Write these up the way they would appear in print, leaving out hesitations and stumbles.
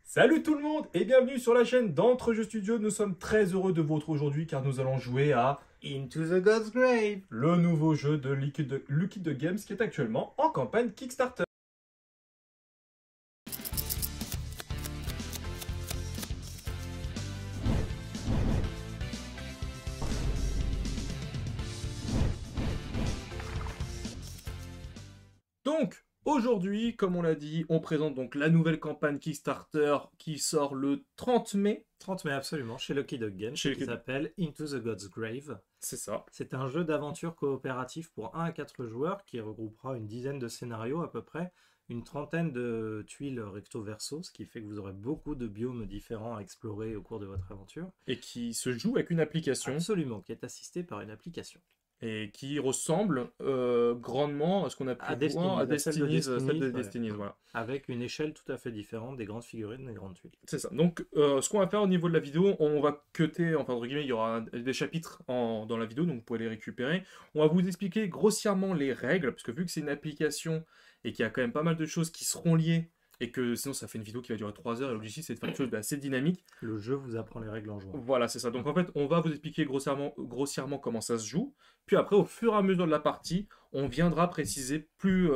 Salut tout le monde et bienvenue sur la chaîne d'Entre Jeux Studio. Nous sommes très heureux de vous retrouver aujourd'hui car nous allons jouer à Into the God's Grave. le nouveau jeu de Liquid Games qui est actuellement en campagne Kickstarter. Donc, aujourd'hui, comme on l'a dit, on présente donc la nouvelle campagne Kickstarter qui sort le 30 mai. 30 mai absolument, chez Lucky Dog Games, Chez qui Lucky- s'appelle Into the God's Grave. C'est ça. C'est un jeu d'aventure coopératif pour 1 à 4 joueurs qui regroupera une dizaine de scénarios à peu près, une trentaine de tuiles recto-verso, ce qui fait que vous aurez beaucoup de biomes différents à explorer au cours de votre aventure. Et qui se joue avec une application Absolument, qui est assisté par une application. et qui ressemble grandement à ce qu'on a pu À voir à Destiny, celle de celle de Destiny, voilà. Avec une échelle tout à fait différente des grandes figurines, des grandes tuiles. C'est ça. Donc, ce qu'on va faire au niveau de la vidéo, on va cutter, enfin, entre guillemets, il y aura des chapitres dans la vidéo, donc vous pouvez les récupérer. On va vous expliquer grossièrement les règles, parce que vu que c'est une application et qu'il y a quand même pas mal de choses qui seront liées, et que sinon ça fait une vidéo qui va durer 3 heures, et l'objectif c'est de faire quelque chose d'assez dynamique. Le jeu vous apprend les règles en jouant. Voilà, c'est ça. Donc en fait, on va vous expliquer grossièrement comment ça se joue. Puis après, au fur et à mesure de la partie, on viendra préciser plus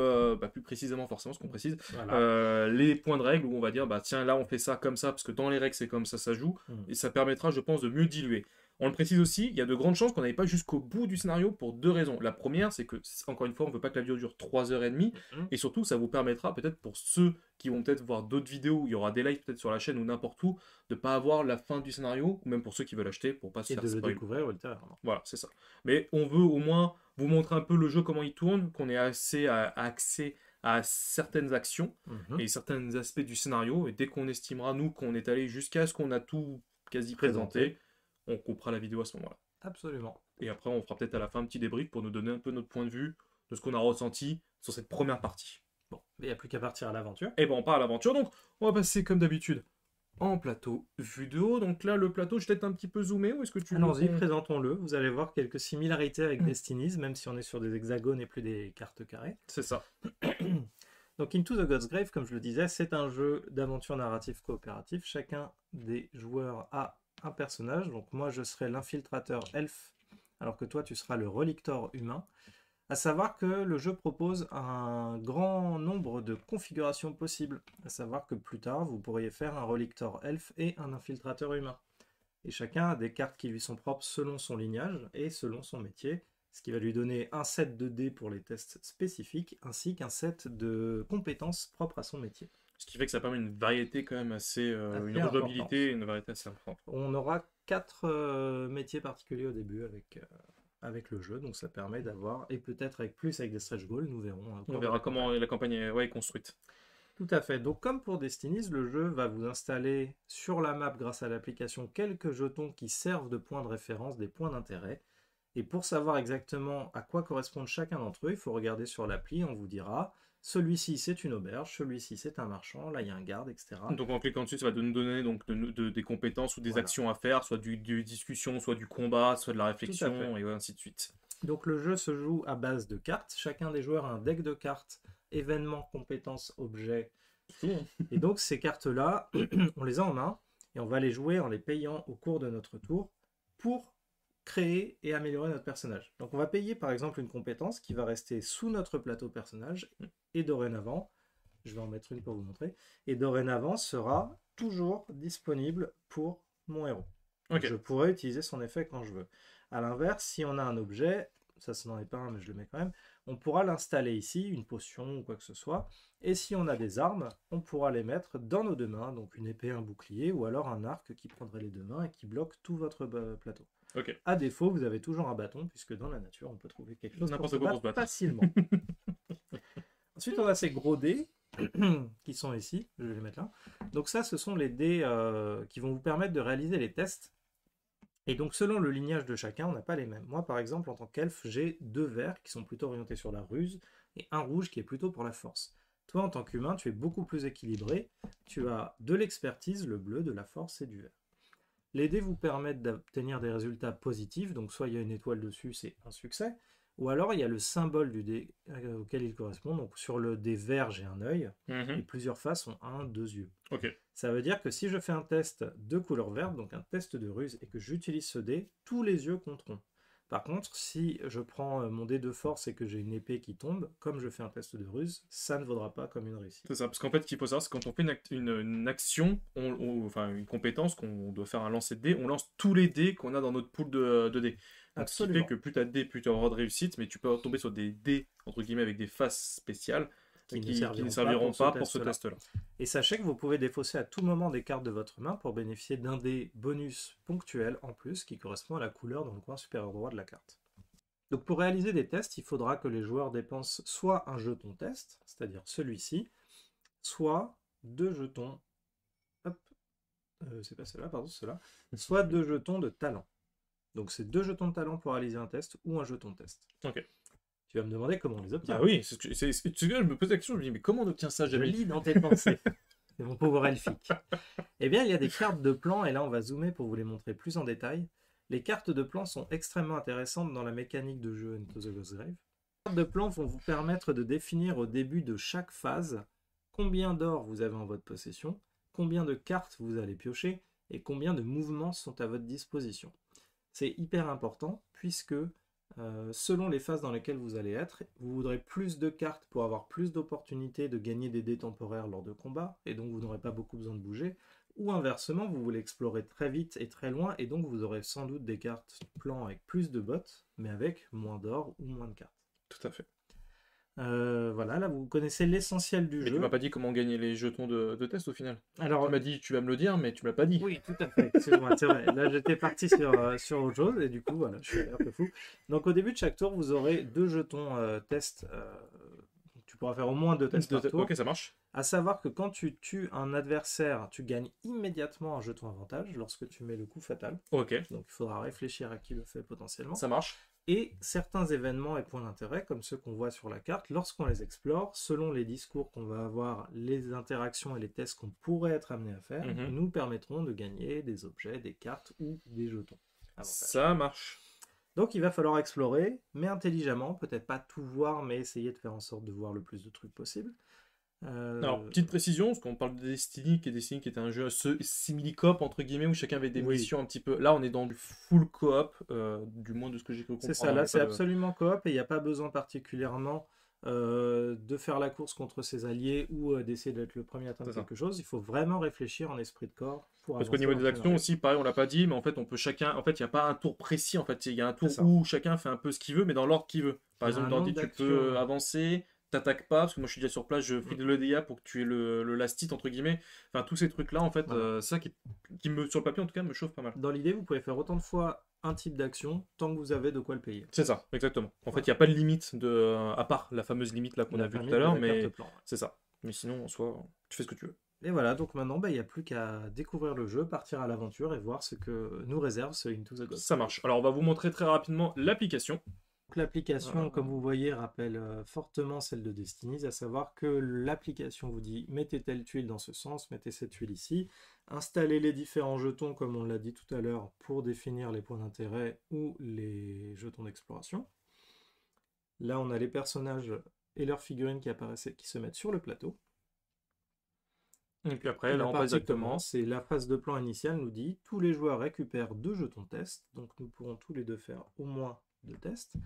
précisément forcément ce qu'on précise, Voilà. les points de règle où on va dire, bah tiens, là on fait ça comme ça, parce que dans les règles c'est comme ça joue, et ça permettra, je pense, de mieux diluer. On le précise aussi, il y a de grandes chances qu'on n'aille pas jusqu'au bout du scénario pour deux raisons. La première, c'est que, encore une fois, on ne veut pas que la vidéo dure 3h30, et surtout, ça vous permettra peut-être pour ceux qui vont peut-être voir d'autres vidéos où il y aura des lives peut-être sur la chaîne ou n'importe où, de pas avoir la fin du scénario, ou même pour ceux qui veulent acheter pour pas se Et faire de le spoil. découvrir ultérieurement. Voilà, c'est ça. Mais on veut au moins vous montrer un peu le jeu, comment il tourne, qu'on ait accès à certaines actions et certains aspects du scénario. Et dès qu'on estimera, nous, qu'on est allé jusqu'à ce qu'on a tout quasi présenté, on coupera la vidéo à ce moment-là. Absolument. Et après, on fera peut-être à la fin un petit débrief pour nous donner un peu notre point de vue de ce qu'on a ressenti sur cette première partie. Bon, il n'y a plus qu'à partir à l'aventure. Et ben on part à l'aventure, donc on va passer comme d'habitude en plateau vue de haut. Donc là, le plateau, je vais peut-être un petit peu zoomé, ou est-ce que tu veux Allons-y, qu'on- présentons-le. Vous allez voir quelques similarités avec Destiny's, même si on est sur des hexagones et plus des cartes carrées. C'est ça. Donc Into the God's Grave, comme je le disais, c'est un jeu d'aventure narrative coopératif. Chacun des joueurs a un personnage. Donc moi, je serai l'infiltrateur elfe, alors que toi, tu seras le relictor humain. À savoir que le jeu propose un grand nombre de configurations possibles. À savoir que plus tard, vous pourriez faire un relictor elfe et un infiltrateur humain. Et chacun a des cartes qui lui sont propres selon son lignage et selon son métier, ce qui va lui donner un set de dés pour les tests spécifiques, ainsi qu'un set de compétences propres à son métier. Ce qui fait que ça permet une variété quand même assez... une Assez rejouabilité, une variété assez importante. On aura 4 métiers particuliers au début avec le jeu, donc ça permet d'avoir, et peut-être avec plus avec des stretch goals, nous verrons. On verra comment la campagne est construite. Tout à fait. Donc comme pour Destiny's, le jeu va vous installer sur la map grâce à l'application quelques jetons qui servent de points de référence, des points d'intérêt. Et pour savoir exactement à quoi correspondent chacun d'entre eux, il faut regarder sur l'appli, on vous dira celui-ci c'est une auberge, celui-ci c'est un marchand, là il y a un garde, etc. Donc en cliquant dessus, ça va nous donner donc, des compétences ou des Voilà. actions à faire, soit du discussion, soit du combat, soit de la réflexion, et ainsi de suite. Donc le jeu se joue à base de cartes. Chacun des joueurs a un deck de cartes, événements, compétences, objets. Et donc ces cartes-là, on les a en main et on va les jouer en les payant au cours de notre tour pour créer et améliorer notre personnage. Donc on va payer par exemple une compétence qui va rester sous notre plateau personnage et dorénavant, je vais en mettre une pour vous montrer, et dorénavant sera toujours disponible pour mon héros. Ok. Je pourrais utiliser son effet quand je veux. A l'inverse, si on a un objet, ça n'en est pas un mais je le mets quand même, on pourra l'installer ici, une potion ou quoi que ce soit, et si on a des armes, on pourra les mettre dans nos deux mains, donc une épée, un bouclier, ou alors un arc qui prendrait les deux mains et qui bloque tout votre plateau. Ok. À défaut, vous avez toujours un bâton, puisque dans la nature, on peut trouver quelque chose N'importe pour quoi se pour se battre battre. facilement. Ensuite, on a ces gros dés qui sont ici, je vais les mettre là. Donc ça, ce sont les dés qui vont vous permettre de réaliser les tests. Et donc, selon le lignage de chacun, on n'a pas les mêmes. Moi, par exemple, en tant qu'elfe, j'ai 2 verts qui sont plutôt orientés sur la ruse et un rouge qui est plutôt pour la force. Toi, en tant qu'humain, tu es beaucoup plus équilibré. Tu as de l'expertise, le bleu, de la force et du vert. Les dés vous permettent d'obtenir des résultats positifs. Donc, soit il y a une étoile dessus, c'est un succès. Ou alors il y a le symbole du dé auquel il correspond. Donc sur le dé vert, j'ai un œil, et plusieurs faces ont un, deux yeux. Ok. Ça veut dire que si je fais un test de couleur verte, donc un test de ruse, et que j'utilise ce dé, tous les yeux compteront. Par contre, si je prends mon dé de force et que j'ai une épée qui tombe, comme je fais un test de ruse, ça ne vaudra pas comme une réussite. C'est ça, parce qu'en fait, ce qu'il faut savoir, c'est quand on fait une action, enfin une compétence, qu'on doit faire un lancer de dés, on lance tous les dés qu'on a dans notre pool de dés. Donc, ce qui fait que plus tu as de dés, plus tu auras de réussite, mais tu peux tomber sur des dés, entre guillemets, avec des faces spéciales, qui ne serviront pas pour ce test-là. Et sachez que vous pouvez défausser à tout moment des cartes de votre main pour bénéficier d'un dé bonus ponctuel en plus qui correspond à la couleur dans le coin supérieur droit de la carte. Donc pour réaliser des tests, il faudra que les joueurs dépensent soit un jeton test, c'est-à-dire celui-ci, soit 2 jetons, c'est pas cela, pardon, cela, soit 2 jetons de talent. Donc c'est 2 jetons de talent pour réaliser un test ou un jeton de test. Ok. Tu vas me demander comment on les obtient. Ah oui, je me pose la question, je me dis, mais comment on obtient ça, Jamie ? Je lis dans tes pensées. C'est mon pouvoir elfique. Eh bien, il y a des cartes de plan, et là, on va zoomer pour vous les montrer plus en détail. Les cartes de plan sont extrêmement intéressantes dans la mécanique de jeu Into the Ghostgrave. Les cartes de plan vont vous permettre de définir au début de chaque phase combien d'or vous avez en votre possession, combien de cartes vous allez piocher, et combien de mouvements sont à votre disposition. C'est hyper important, puisque selon les phases dans lesquelles vous allez être, vous voudrez plus de cartes pour avoir plus d'opportunités de gagner des dés temporaires lors de combats, et donc vous n'aurez pas beaucoup besoin de bouger, ou inversement, vous voulez explorer très vite et très loin, et donc vous aurez sans doute des cartes plan avec plus de bottes, mais avec moins d'or ou moins de cartes. Tout à fait. Voilà, là vous connaissez l'essentiel du jeu. Mais tu m'as pas dit comment gagner les jetons de test au final. Alors, tu m'as dit tu vas me le dire, mais tu me l'as pas dit. Oui, tout à fait. C'est vrai. Là, j'étais parti sur autre chose et du coup, voilà, je suis un peu fou. Donc, au début de chaque tour, vous aurez 2 jetons test. Tu pourras faire au moins 2 tests par tour. Ok, ça marche. À savoir que quand tu tues un adversaire, tu gagnes immédiatement un jeton avantage lorsque tu mets le coup fatal. Ok. Donc, il faudra réfléchir à qui le fait potentiellement. Ça marche. Et certains événements et points d'intérêt, comme ceux qu'on voit sur la carte, lorsqu'on les explore, selon les discours qu'on va avoir, les interactions et les tests qu'on pourrait être amené à faire, nous permettront de gagner des objets, des cartes ou des jetons. Ça marche. Donc il va falloir explorer, mais intelligemment, peut-être pas tout voir, mais essayer de faire en sorte de voir le plus de trucs possible. Alors, petite précision, parce qu'on parle de Destiny, qui était un jeu simili-coop, entre guillemets, où chacun avait des missions un petit peu... Là, on est dans du full coop, du moins de ce que j'ai cru comprendre. C'est ça, là, c'est absolument coop, et il n'y a pas besoin particulièrement de faire la course contre ses alliés ou d'essayer d'être le premier à atteindre quelque chose. Il faut vraiment réfléchir en esprit de corps pour parce qu'au niveau des actions aussi, pareil, on l'a pas dit, mais en fait, on peut chacun... En fait, il n'y a pas un tour précis, en fait. Il y a un tour où chacun fait un peu ce qu'il veut, mais dans l'ordre qu'il veut. Par exemple, dans tu peux avancer... T'attaques pas, parce que moi je suis déjà sur place, je file le dégât pour que tu aies le last hit entre guillemets. Enfin, tous ces trucs-là, en fait, c'est ça qui sur le papier en tout cas, me chauffe pas mal. Dans l'idée, vous pouvez faire autant de fois un type d'action tant que vous avez de quoi le payer. C'est ça, exactement. En fait, il n'y a pas de limite, à part la fameuse limite là qu'on a vue tout à l'heure, mais c'est ça. Mais sinon, en soi, tu fais ce que tu veux. Et voilà, donc maintenant, il n'y a plus qu'à découvrir le jeu, partir à l'aventure et voir ce que nous réserve ce Into the Ghostgrave. Ça marche. Alors, on va vous montrer très rapidement l'application. L'application, comme vous voyez, rappelle fortement celle de Destiny, à savoir que l'application vous dit mettez telle tuile dans ce sens, mettez cette tuile ici, installez les différents jetons, comme on l'a dit tout à l'heure, pour définir les points d'intérêt ou les jetons d'exploration. Là, on a les personnages et leurs figurines qui apparaissent, qui se mettent sur le plateau. Et puis après, là, on passe exactement. C'est la phase de plan initiale, nous dit tous les joueurs récupèrent 2 jetons test, donc nous pourrons tous les deux faire au moins 2 tests.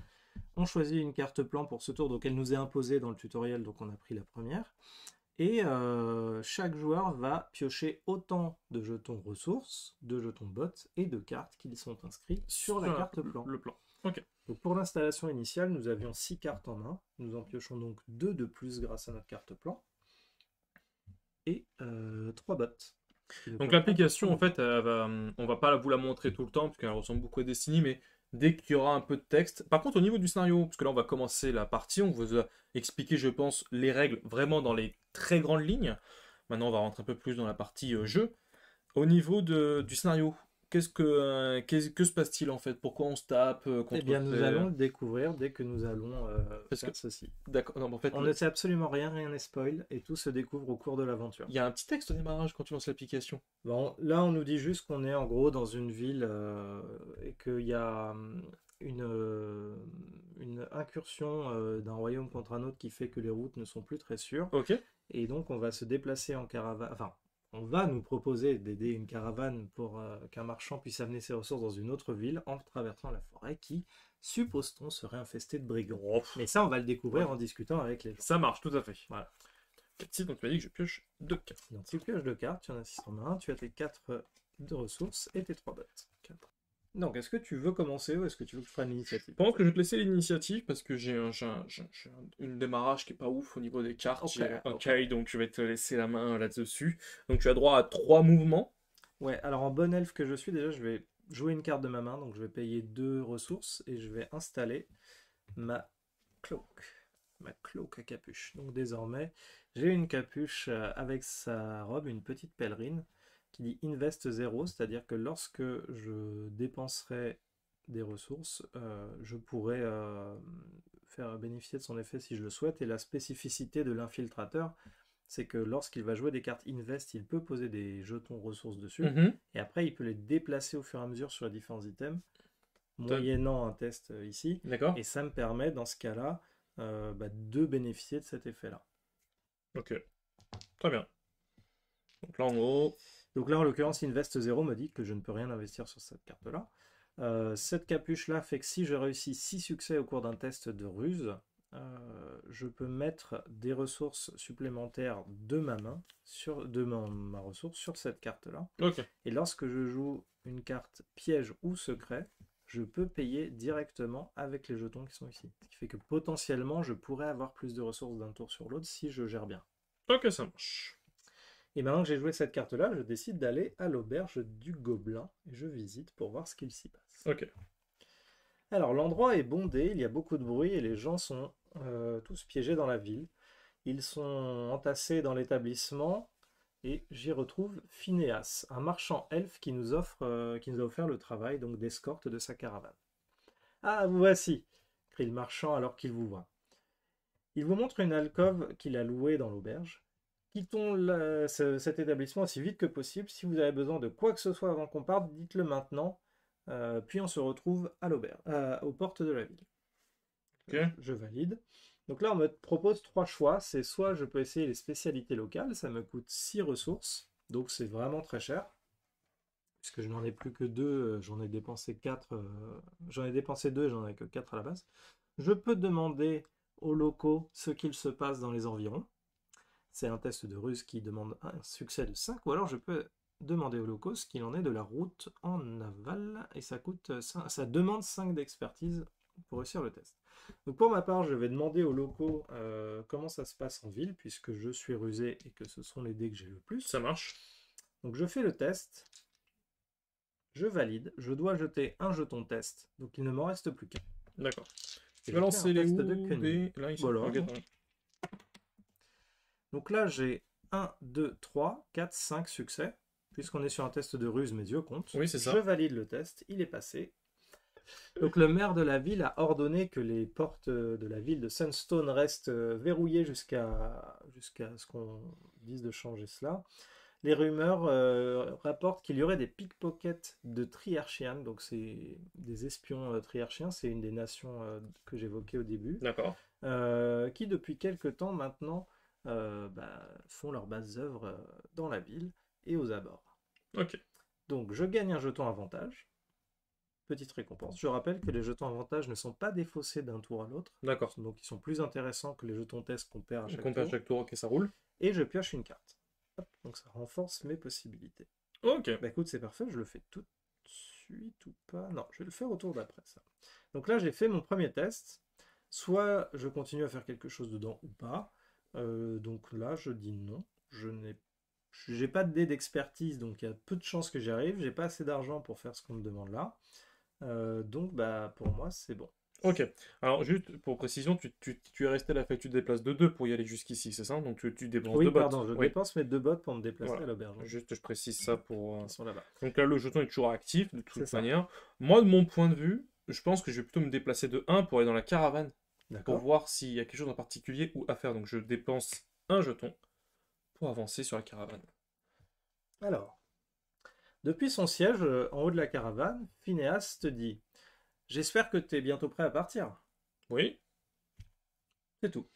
On choisit une carte plan pour ce tour, donc elle nous est imposée dans le tutoriel, donc on a pris la première. Et chaque joueur va piocher autant de jetons ressources, de jetons bots et de cartes qui sont inscrits sur la carte plan. Le plan. Ok. Donc pour l'installation initiale, nous avions 6 cartes en main. Nous en piochons donc 2 de plus grâce à notre carte plan. Et 3 bots. Donc l'application, en fait, on va pas vous la montrer tout le temps, parce qu'elle ressemble beaucoup à Destiny, mais dès qu'il y aura un peu de texte. Par contre, au niveau du scénario, parce que là, on va commencer la partie, on vous a expliqué, je pense, les règles vraiment dans les très grandes lignes. Maintenant, on va rentrer un peu plus dans la partie jeu. Au niveau du scénario, que se passe-t-il en fait? Pourquoi on se tape contre... Eh bien, nous allons le découvrir dès que nous allons faire ceci. D'accord. En fait, on ne sait absolument rien n'est spoil, et tout se découvre au cours de l'aventure. Il y a un petit texte au démarrage quand tu lances l'application. Bon, là, on nous dit juste qu'on est en gros dans une ville et qu'il y a une incursion d'un royaume contre un autre qui fait que les routes ne sont plus très sûres. Ok. Et donc on va se déplacer en caravane. Enfin, on va nous proposer d'aider une caravane pour qu'un marchand puisse amener ses ressources dans une autre ville en traversant la forêt qui, suppose-t-on, serait infestée de brigands. Oh, Mais ça, on va le découvrir ouais. en discutant avec les gens. Ça marche, tout à fait. Voilà. 4 donc tu m'as dit que je pioche 2 cartes. Donc tu pioches 2 cartes, tu en as 6 en main, tu as tes 4 de ressources et tes 3 bottes. 4. Donc, est-ce que tu veux commencer ou est-ce que tu veux que je prenne l'initiative? Je pense que je vais te laisser l'initiative parce que j'ai une démarrage qui est pas ouf au niveau des cartes. Ok. Donc je vais te laisser la main là-dessus. Donc tu as droit à 3 mouvements. Ouais, alors en bon elfe que je suis, déjà, je vais jouer une carte de ma main, donc je vais payer 2 ressources et je vais installer ma cloak à capuche. Donc désormais, j'ai une capuche avec sa robe, une petite pèlerine, qui dit Invest 0, c'est-à-dire que lorsque je dépenserai des ressources, je pourrai faire bénéficier de son effet si je le souhaite. Et la spécificité de l'infiltrateur, c'est que lorsqu'il va jouer des cartes Invest, il peut poser des jetons ressources dessus, et après il peut les déplacer au fur et à mesure sur les différents items, moyennant un test ici. D'accord. Et ça me permet, dans ce cas-là, de bénéficier de cet effet-là. Ok. Très bien. Donc là, en gros... Donc là, en l'occurrence, Invest 0 me dit que je ne peux rien investir sur cette carte-là. Cette capuche-là fait que si je réussis 6 succès au cours d'un test de ruse, je peux mettre des ressources supplémentaires de ma main, ma ressource, sur cette carte-là. Ok. Et lorsque je joue une carte piège ou secret, je peux payer directement avec les jetons qui sont ici. Ce qui fait que potentiellement, je pourrais avoir plus de ressources d'un tour sur l'autre si je gère bien. Ok, ça marche. Et maintenant que j'ai joué cette carte-là, je décide d'aller à l'auberge du Gobelin et je visite pour voir ce qu'il s'y passe. Ok. Alors l'endroit est bondé, il y a beaucoup de bruit et les gens sont tous piégés dans la ville. Ils sont entassés dans l'établissement et j'y retrouve Phineas, un marchand elfe qui nous a offert le travail donc d'escorte de sa caravane. Ah, vous voici, crie le marchand alors qu'il vous voit. Il vous montre une alcôve qu'il a louée dans l'auberge. Quittons cet établissement aussi vite que possible. Si vous avez besoin de quoi que ce soit avant qu'on parte, dites-le maintenant. Puis on se retrouve à l'auberge, aux portes de la ville. Ok. Je valide. Donc là, on me propose 3 choix. C'est soit je peux essayer les spécialités locales, ça me coûte 6 ressources, donc c'est vraiment très cher. Puisque je n'en ai plus que 2, j'en ai dépensé 4. J'en ai dépensé 2 et j'en ai que 4 à la base. Je peux demander aux locaux ce qu'il se passe dans les environs. C'est un test de ruse qui demande un succès de 5, ou alors je peux demander aux locaux ce qu'il en est de la route en aval, et ça demande 5 d'expertise pour réussir le test. Donc pour ma part, je vais demander aux locaux comment ça se passe en ville, puisque je suis rusé et que ce sont les dés que j'ai le plus. Ça marche. Donc je fais le test, je valide, je dois jeter un jeton test, donc il ne m'en reste plus qu'un. D'accord. Je vais lancer les dés. Là, ils Voilà. sont Donc là, j'ai 1, 2, 3, 4, 5 succès, puisqu'on est sur un test de ruse, mes yeux comptent. Oui, c'est ça. Je valide le test, il est passé. Donc le maire de la ville a ordonné que les portes de la ville de Sunstone restent verrouillées jusqu'à ce qu'on dise de changer cela. Les rumeurs rapportent qu'il y aurait des pickpockets de Triarchian, donc c'est des espions triarchiens, c'est une des nations que j'évoquais au début. D'accord. Qui depuis quelque temps maintenant font leurs bases œuvres dans la ville et aux abords. Ok. Donc je gagne un jeton avantage. Petite récompense. Je rappelle que les jetons avantage ne sont pas défaussés d'un tour à l'autre. D'accord. Donc ils sont plus intéressants que les jetons test qu'on perd à chaque On perd tour. chaque tour, ok, ça roule. Et je pioche une carte. Hop, donc ça renforce mes possibilités. Ok. Bah écoute, c'est parfait, je le fais tout de suite ou pas. Non, je vais le faire au tour d'après ça. Donc là, j'ai fait mon premier test. Soit je continue à faire quelque chose dedans ou pas. Donc là, je dis non. J'ai pas de dé d'expertise, donc il y a peu de chances que j'y arrive. J'ai pas assez d'argent pour faire ce qu'on me demande là. Donc pour moi, c'est bon. Ok. Alors, juste pour précision, tu es resté là, fait que tu te déplaces de 2 pour y aller jusqu'ici, c'est ça? Donc tu dépenses Oui, 2 bottes. pardon, je dépense mes 2 bottes pour me déplacer Voilà. à l'auberge. Juste, je précise ça pour... Ils sont là-bas. Donc là, le jeton est toujours actif, de toute C'est ça. manière. Moi, de mon point de vue, je pense que je vais plutôt me déplacer de 1 pour aller dans la caravane, pour D'accord. voir s'il y a quelque chose en particulier ou à faire. Donc je dépense un jeton pour avancer sur la caravane. Alors, depuis son siège en haut de la caravane, Phineas te dit: J'espère que tu es bientôt prêt à partir. Oui. C'est tout.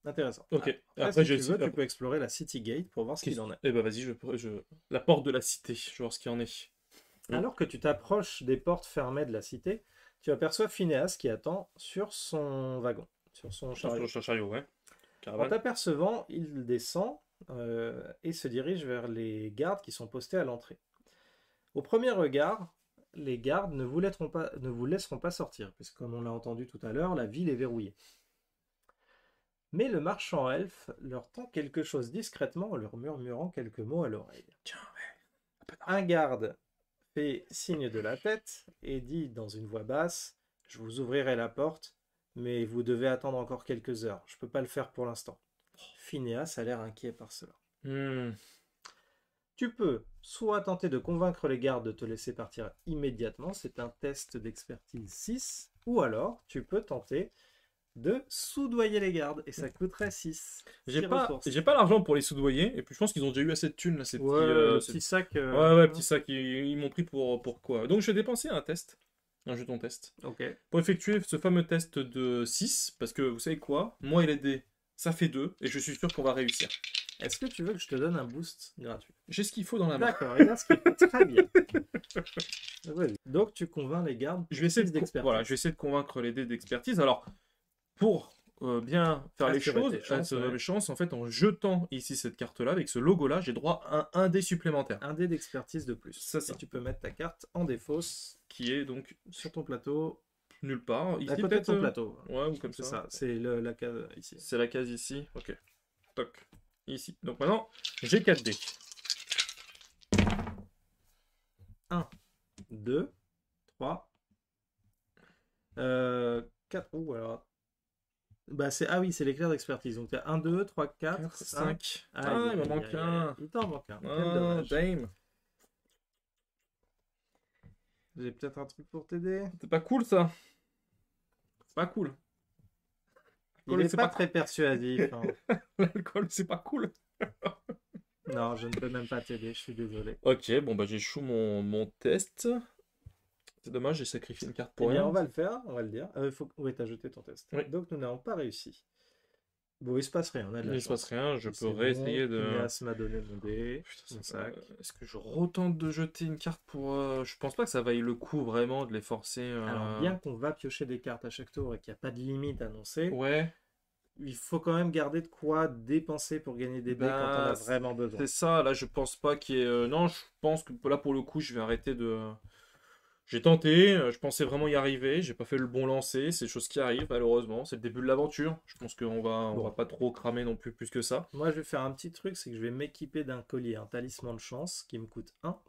Intéressant. Ok. Après, si tu veux, tu peux explorer la City Gate pour voir ce qu'il en est. Eh ben vas-y, la porte de la cité, je vais voir ce qu'il en est. Alors que tu t'approches des portes fermées de la cité, tu aperçois Phineas qui attend sur son wagon, sur son chariot. Sur le chariot, ouais. En Caravane. t'apercevant, il descend et se dirige vers les gardes qui sont postés à l'entrée. Au premier regard, les gardes ne vous laisseront pas sortir, puisque comme on l'a entendu tout à l'heure, la ville est verrouillée. Mais le marchand elfe leur tend quelque chose discrètement en leur murmurant quelques mots à l'oreille. Tiens, ouais. Un garde fait signe de la tête et dit dans une voix basse « Je vous ouvrirai la porte, mais vous devez attendre encore quelques heures. Je ne peux pas le faire pour l'instant. » Phineas a l'air inquiet par cela. Tu peux soit tenter de convaincre les gardes de te laisser partir immédiatement, c'est un test d'expertise 6, ou alors tu peux tenter de soudoyer les gardes, et ça coûterait 6. J'ai pas l'argent pour les soudoyer, et puis je pense qu'ils ont déjà eu assez de thunes, là, ces petits sacs. Ouais, petits sacs, ils m'ont pris pour quoi. Donc je vais dépenser un test, un jeton test. Ok. Pour effectuer ce fameux test de 6, parce que vous savez quoi, moi et les dés, ça fait 2, et je suis sûr qu'on va réussir. Est-ce que tu veux que je te donne un boost gratuit? J'ai ce qu'il faut dans la main. D'accord, il a ce qu'il faut. Très bien. Donc tu convaincs les gardes. Je vais essayer de convaincre les dés d'expertise. Alors, pour bien faire les choses, en fait, en jetant ici cette carte-là, avec ce logo-là, j'ai droit à un dé supplémentaire. Un dé d'expertise de plus. C'est ça. Et tu peux mettre ta carte en défausse. Qui est donc sur ton plateau. Nulle part. Ici, peut-être ton plateau. Ouais, ou comme ça. C'est ça, c'est la case ici. C'est la case ici. Ok. Toc. Ici. Donc maintenant, j'ai 4 dés. 1, 2, 3, 4. Ouh, alors. Bah, ah oui, c'est l'éclair d'expertise. Donc, tu as 1, 2, 3, 4, 5. Ah, il m'en manque un. Il t'en manque un. Ah, damn. J'ai peut-être un truc pour t'aider. C'est pas cool, ça. C'est pas cool. Il n'est pas très persuasif. Hein. L'alcool, c'est pas cool. Non, je ne peux même pas t'aider, je suis désolé. Ok, bon bah j'échoue mon test. C'est dommage, j'ai sacrifié une carte pour rien. On va le faire, on va le dire. Oui, t'as jeté ton test. Oui. Donc nous n'avons pas réussi. Bon, il se passe rien, on a de la chance. Il se passe rien, je peux réessayer de... Phineas m'a donné mon dé, mon sac. Est-ce que je retente de jeter une carte pour... Je pense pas que ça vaille le coup vraiment de les forcer... Alors bien qu'on va piocher des cartes à chaque tour et qu'il n'y a pas de limite annoncée, ouais. Il faut quand même garder de quoi dépenser pour gagner des dés quand on a vraiment besoin. C'est ça, là je pense pas qu'il y ait... non, je pense que là pour le coup je vais arrêter de... J'ai tenté, je pensais vraiment y arriver, j'ai pas fait le bon lancer, c'est des choses qui arrivent malheureusement, c'est le début de l'aventure, je pense qu'on va pas trop cramer non plus que ça. Moi je vais faire un petit truc, c'est que je vais m'équiper d'un collier, un talisman de chance qui me coûte 1.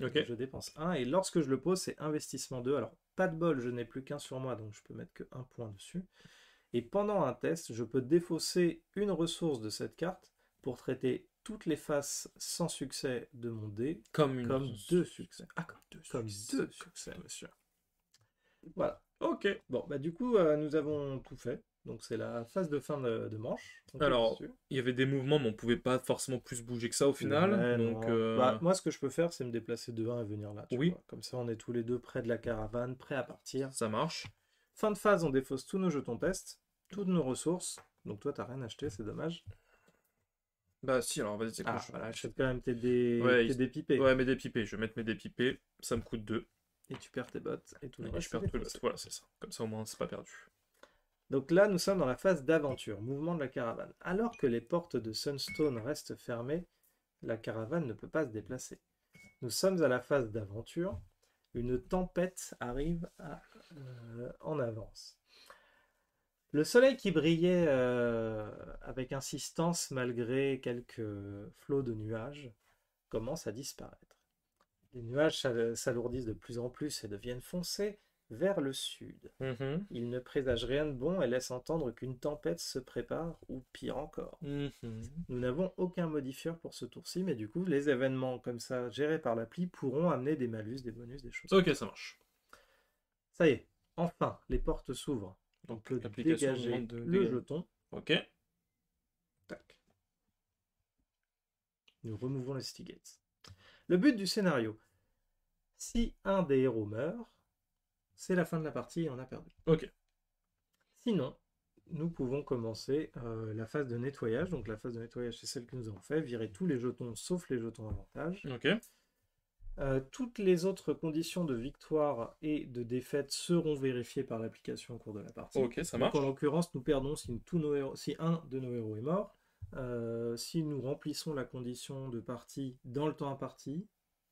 Ok. Je dépense 1 et lorsque je le pose c'est investissement 2. Alors pas de bol, je n'ai plus qu'un sur moi donc je peux mettre que 1 point dessus. Et pendant un test, je peux défausser une ressource de cette carte pour traiter toutes les faces sans succès de mon dé comme 2 succès. Ah, comme 2 succès, monsieur. Voilà. Ok. Bon, bah du coup, nous avons tout fait. Donc c'est la phase de fin de manche. Alors, il y avait des mouvements, mais on pouvait pas forcément plus bouger que ça au final. Ouais, donc, moi, ce que je peux faire, c'est me déplacer de 1 et venir là. Oui. Vois. Comme ça, on est tous les deux près de la caravane, prêts à partir. Ça marche. Fin de phase, on défausse tous nos jetons test, toutes nos ressources. Donc toi, t'as rien acheté, c'est dommage. Bah si, alors vas-y, c'est quoi voilà, achète quand même tes dés pipés. Ouais, mes dés pipés. Je vais mettre mes dés pipés, ça me coûte 2. Et tu perds tes bottes et tout le reste. Je perds tous les bottes, voilà, c'est ça. Comme ça, au moins, c'est pas perdu. Donc là, nous sommes dans la phase d'aventure, mouvement de la caravane. Alors que les portes de Sunstone restent fermées, la caravane ne peut pas se déplacer. Nous sommes à la phase d'aventure. Une tempête arrive en avance. Le soleil qui brillait avec insistance malgré quelques flots de nuages commence à disparaître. Les nuages s'alourdissent de plus en plus et deviennent foncés vers le sud. Ils ne présagent rien de bon et laissent entendre qu'une tempête se prépare, ou pire encore. Nous n'avons aucun modifieur pour ce tour-ci, mais du coup, les événements comme ça, gérés par l'appli, pourront amener des malus, des bonus, des choses. Ok, ça marche. Ça y est, enfin, les portes s'ouvrent. Donc, on peut dégager le jeton. Ok. Tac. Nous remouvons les City Gates. Le but du scénario. Si un des héros meurt, c'est la fin de la partie et on a perdu. Ok. Sinon, nous pouvons commencer la phase de nettoyage. Donc la phase de nettoyage, c'est celle que nous avons fait. Virer tous les jetons sauf les jetons avantage. Ok. Toutes les autres conditions de victoire et de défaite seront vérifiées par l'application au cours de la partie. Ok, ça Donc marche. en l'occurrence, nous perdons si un de nos héros est mort. Si nous remplissons la condition de partie dans le temps imparti,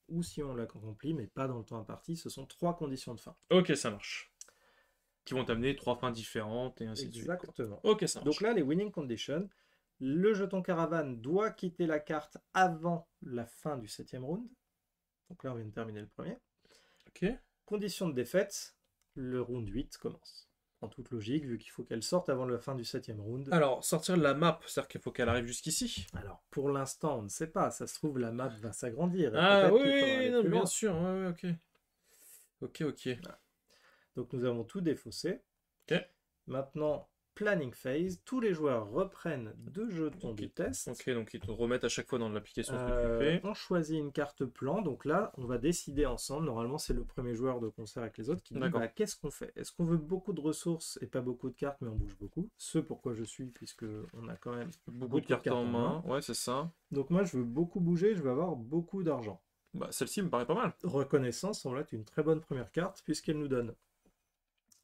ou si on la remplit mais pas dans le temps imparti, ce sont 3 conditions de fin. Ok, ça marche. Qui vont t'amener 3 fins différentes et ainsi de suite. Exactement. Ok, ça marche. Donc là, les winning conditions, le jeton caravane doit quitter la carte avant la fin du 7e round. Donc là, on vient de terminer le premier. Ok. Condition de défaite, le round 8 commence. En toute logique, vu qu'il faut qu'elle sorte avant la fin du 7e round. Alors, sortir de la map, c'est-à-dire qu'il faut qu'elle arrive jusqu'ici. Alors, pour l'instant, on ne sait pas. Ça se trouve, la map va s'agrandir. Ah Peut-être oui, qu'il faudra aller non, plus bien loin. sûr. Ouais, ok. Ok. Voilà. Donc, nous avons tout défaussé. Ok. Maintenant, planning phase. Tous les joueurs reprennent 2 jetons du test. Ok, donc ils te remettent à chaque fois dans l'application ce que tu fais. On choisit une carte plan, donc là on va décider ensemble, normalement c'est le premier joueur de concert avec les autres qui dit D'accord. qu'est-ce qu'on fait? Est-ce qu'on veut beaucoup de ressources et pas beaucoup de cartes mais on bouge beaucoup? Ce pourquoi je suis, puisque on a quand même Beaucoup de cartes en main. Ouais, c'est ça. Donc moi je veux beaucoup bouger, je veux avoir beaucoup d'argent. Bah, celle-ci me paraît pas mal. Reconnaissance semble être une très bonne première carte puisqu'elle nous donne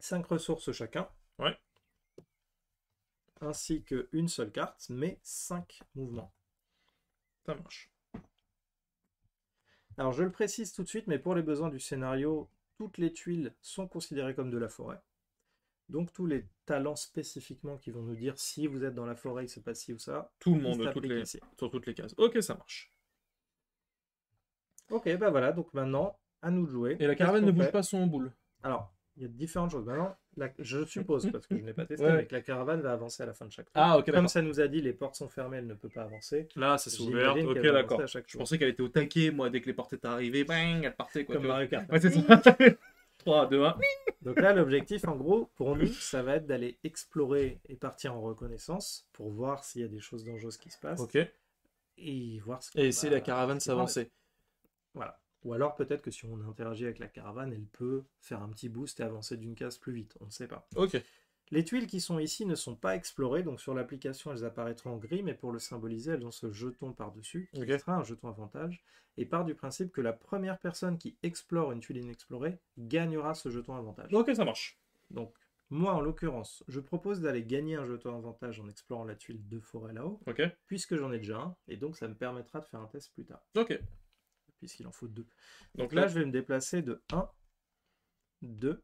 5 ressources chacun. Ouais. Ainsi qu'une seule carte, mais 5 mouvements. Ça marche. Alors je le précise tout de suite, mais pour les besoins du scénario, toutes les tuiles sont considérées comme de la forêt. Donc tous les talents spécifiquement qui vont nous dire si vous êtes dans la forêt, il se passe ci ou ça. Tout le ils monde, s'appliquent ici. sur toutes les cases. Ok, ça marche. Ok, bah voilà, donc maintenant, à nous de jouer. Et la caravane Qu'est-ce ne qu'on bouge fait? pas son boule. Alors, il y a différentes choses. Maintenant, je suppose, parce que je n'ai pas testé, Ouais. mais que la caravane va avancer à la fin de chaque tour. Ah, ok, Comme d'accord. ça nous a dit, les portes sont fermées, elle ne peut pas avancer. Là, ça s'est J'imagine ouvert. qu'elle Ok, va d'accord. avancer à chaque Je tour. pensais qu'elle était au taquet, moi, dès que les portes étaient arrivées, bang, elle partait, quoi. Comme tu vois. Mario Kart. Ouais, c'est ça. 3, 2, 1. Donc là, l'objectif, en gros, pour nous, ça va être d'aller explorer et partir en reconnaissance pour voir s'il y a des choses dangereuses qui se passent. Ok. Et voir ce Et essayer bah, la caravane ce qui prend les- s'avancer. Voilà. Ou alors peut-être que si on interagit avec la caravane, elle peut faire un petit boost et avancer d'une case plus vite. On ne sait pas. Ok. Les tuiles qui sont ici ne sont pas explorées, donc sur l'application elles apparaîtront en gris, mais pour le symboliser, elles ont ce jeton par-dessus, qui Ok. sera un jeton avantage, et part du principe que la première personne qui explore une tuile inexplorée gagnera ce jeton avantage. Ok, ça marche. Donc, moi en l'occurrence, je propose d'aller gagner un jeton avantage en explorant la tuile de forêt là-haut, Ok. puisque j'en ai déjà un, et donc ça me permettra de faire un test plus tard, Ok. puisqu'il en faut 2. Donc là, je vais me déplacer de 1, 2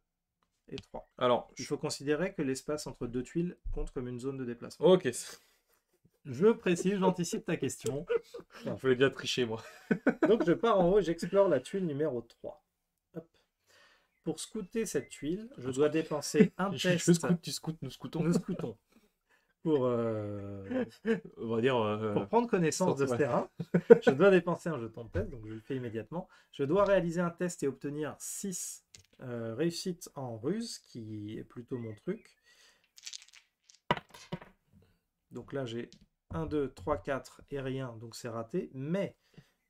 et 3. Alors, Il faut considérer que l'espace entre 2 tuiles compte comme une zone de déplacement. ok. Je précise, j'anticipe ta question. Je voulais bien tricher, moi. Donc je pars en haut et j'explore la tuile numéro 3. Hop. Pour scouter cette tuile, je dois dépenser un Je test. scoute, tu scoutes, nous scoutons. Nous scoutons. Pour, On va dire. pour prendre connaissance de ce ouais. terrain, je dois dépenser un jeton de test, donc je le fais immédiatement. Je dois réaliser un test et obtenir 6 réussites en ruse, qui est plutôt mon truc. Donc là, j'ai 1, 2, 3, 4 et rien, donc c'est raté. Mais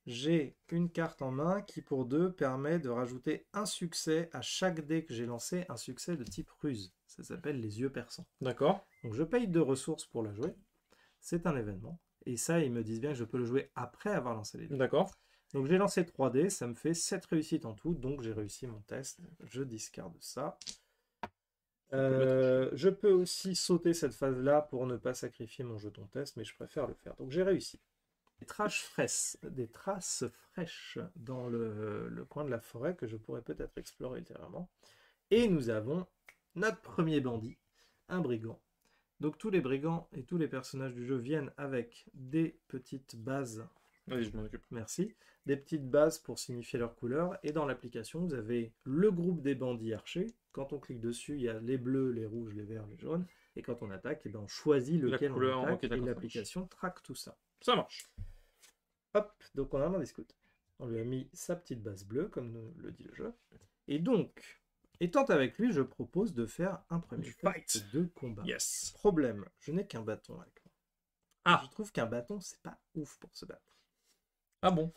j'ai une carte en main qui, pour 2, permet de rajouter un succès à chaque dé que j'ai lancé, un succès de type ruse. Ça s'appelle les yeux perçants. D'accord. Donc je paye 2 ressources pour la jouer. C'est un événement. Et ça, ils me disent bien que je peux le jouer après avoir lancé les dés. D'accord. Donc j'ai lancé 3 dés, ça me fait 7 réussites en tout, donc j'ai réussi mon test. Je discarde ça. Je peux aussi sauter cette phase-là pour ne pas sacrifier mon jeton test, mais je préfère le faire. Donc j'ai réussi. Des traces fraîches dans le coin de la forêt que je pourrais peut-être explorer ultérieurement. Et nous avons notre premier bandit, un brigand. Donc tous les brigands et tous les personnages du jeu viennent avec des petites bases. Vas-y, je m'en occupe. Merci. Des petites bases pour signifier leur couleur. Et dans l'application, vous avez le groupe des bandits archers. Quand on clique dessus, il y a les bleus, les rouges, les verts, les jaunes. Et quand on attaque, eh ben, on choisit lequel couleur, on attaque. ok, d'accord, et ça l'application traque tout ça. Ça marche. Hop, donc on a un discute. On lui a mis sa petite base bleue, comme le dit le jeu. Et donc, étant avec lui, je propose de faire un premier Du test fight. de combat. Yes. Problème, je n'ai qu'un bâton avec moi. Ah. Je trouve qu'un bâton, c'est pas ouf pour se battre. Ah bon.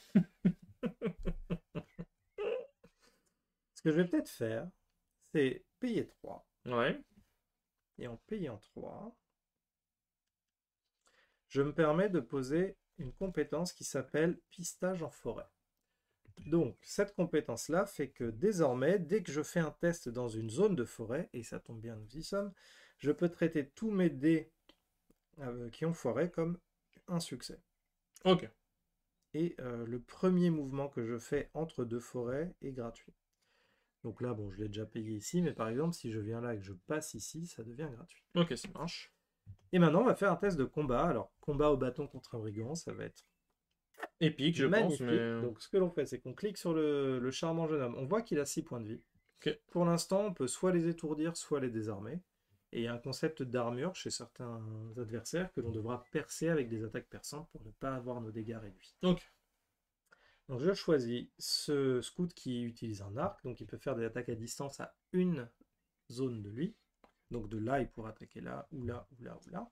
Ce que je vais peut-être faire, c'est payer 3. Ouais. Et en payant 3, je me permets de poser une compétence qui s'appelle pistage en forêt. Donc, cette compétence-là fait que désormais, dès que je fais un test dans une zone de forêt, et ça tombe bien, nous y sommes, je peux traiter tous mes dés qui ont forêt comme un succès. Ok. Et le premier mouvement que je fais entre deux forêts est gratuit. Donc là, bon, je l'ai déjà payé ici, mais par exemple, si je viens là et que je passe ici, ça devient gratuit. Ok, ça marche. Et maintenant, on va faire un test de combat. Alors, combat au bâton contre un brigand, ça va être Épique, je pense, magnifique. mais... Donc, ce que l'on fait, c'est qu'on clique sur le charmant jeune homme. On voit qu'il a 6 points de vie. Ok. Pour l'instant, on peut soit les étourdir, soit les désarmer. Et il y a un concept d'armure chez certains adversaires que l'on devra percer avec des attaques perçantes pour ne pas avoir nos dégâts réduits. Ok. Donc je choisis ce scout qui utilise un arc, donc il peut faire des attaques à distance à une zone de lui. Donc de là, il pourra attaquer là, ou là, ou là, ou là.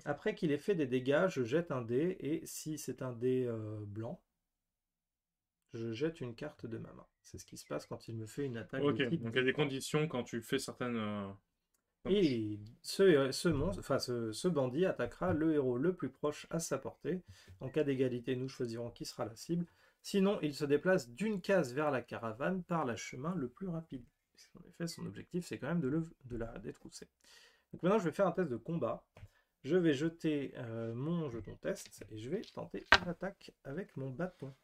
Après qu'il ait fait des dégâts, je jette un dé, et si c'est un dé blanc, je jette une carte de ma main. C'est ce qui se passe quand il me fait une attaque Ok, de type donc il y a des défense. conditions quand tu fais certaines... Et ce bandit attaquera le héros le plus proche à sa portée. En cas d'égalité, nous choisirons qui sera la cible. Sinon, il se déplace d'une case vers la caravane par le chemin le plus rapide. En effet, son objectif, c'est quand même de la détrousser. Donc maintenant, je vais faire un test de combat. Je vais jeter mon jeton test et je vais tenter une attaque avec mon bâton.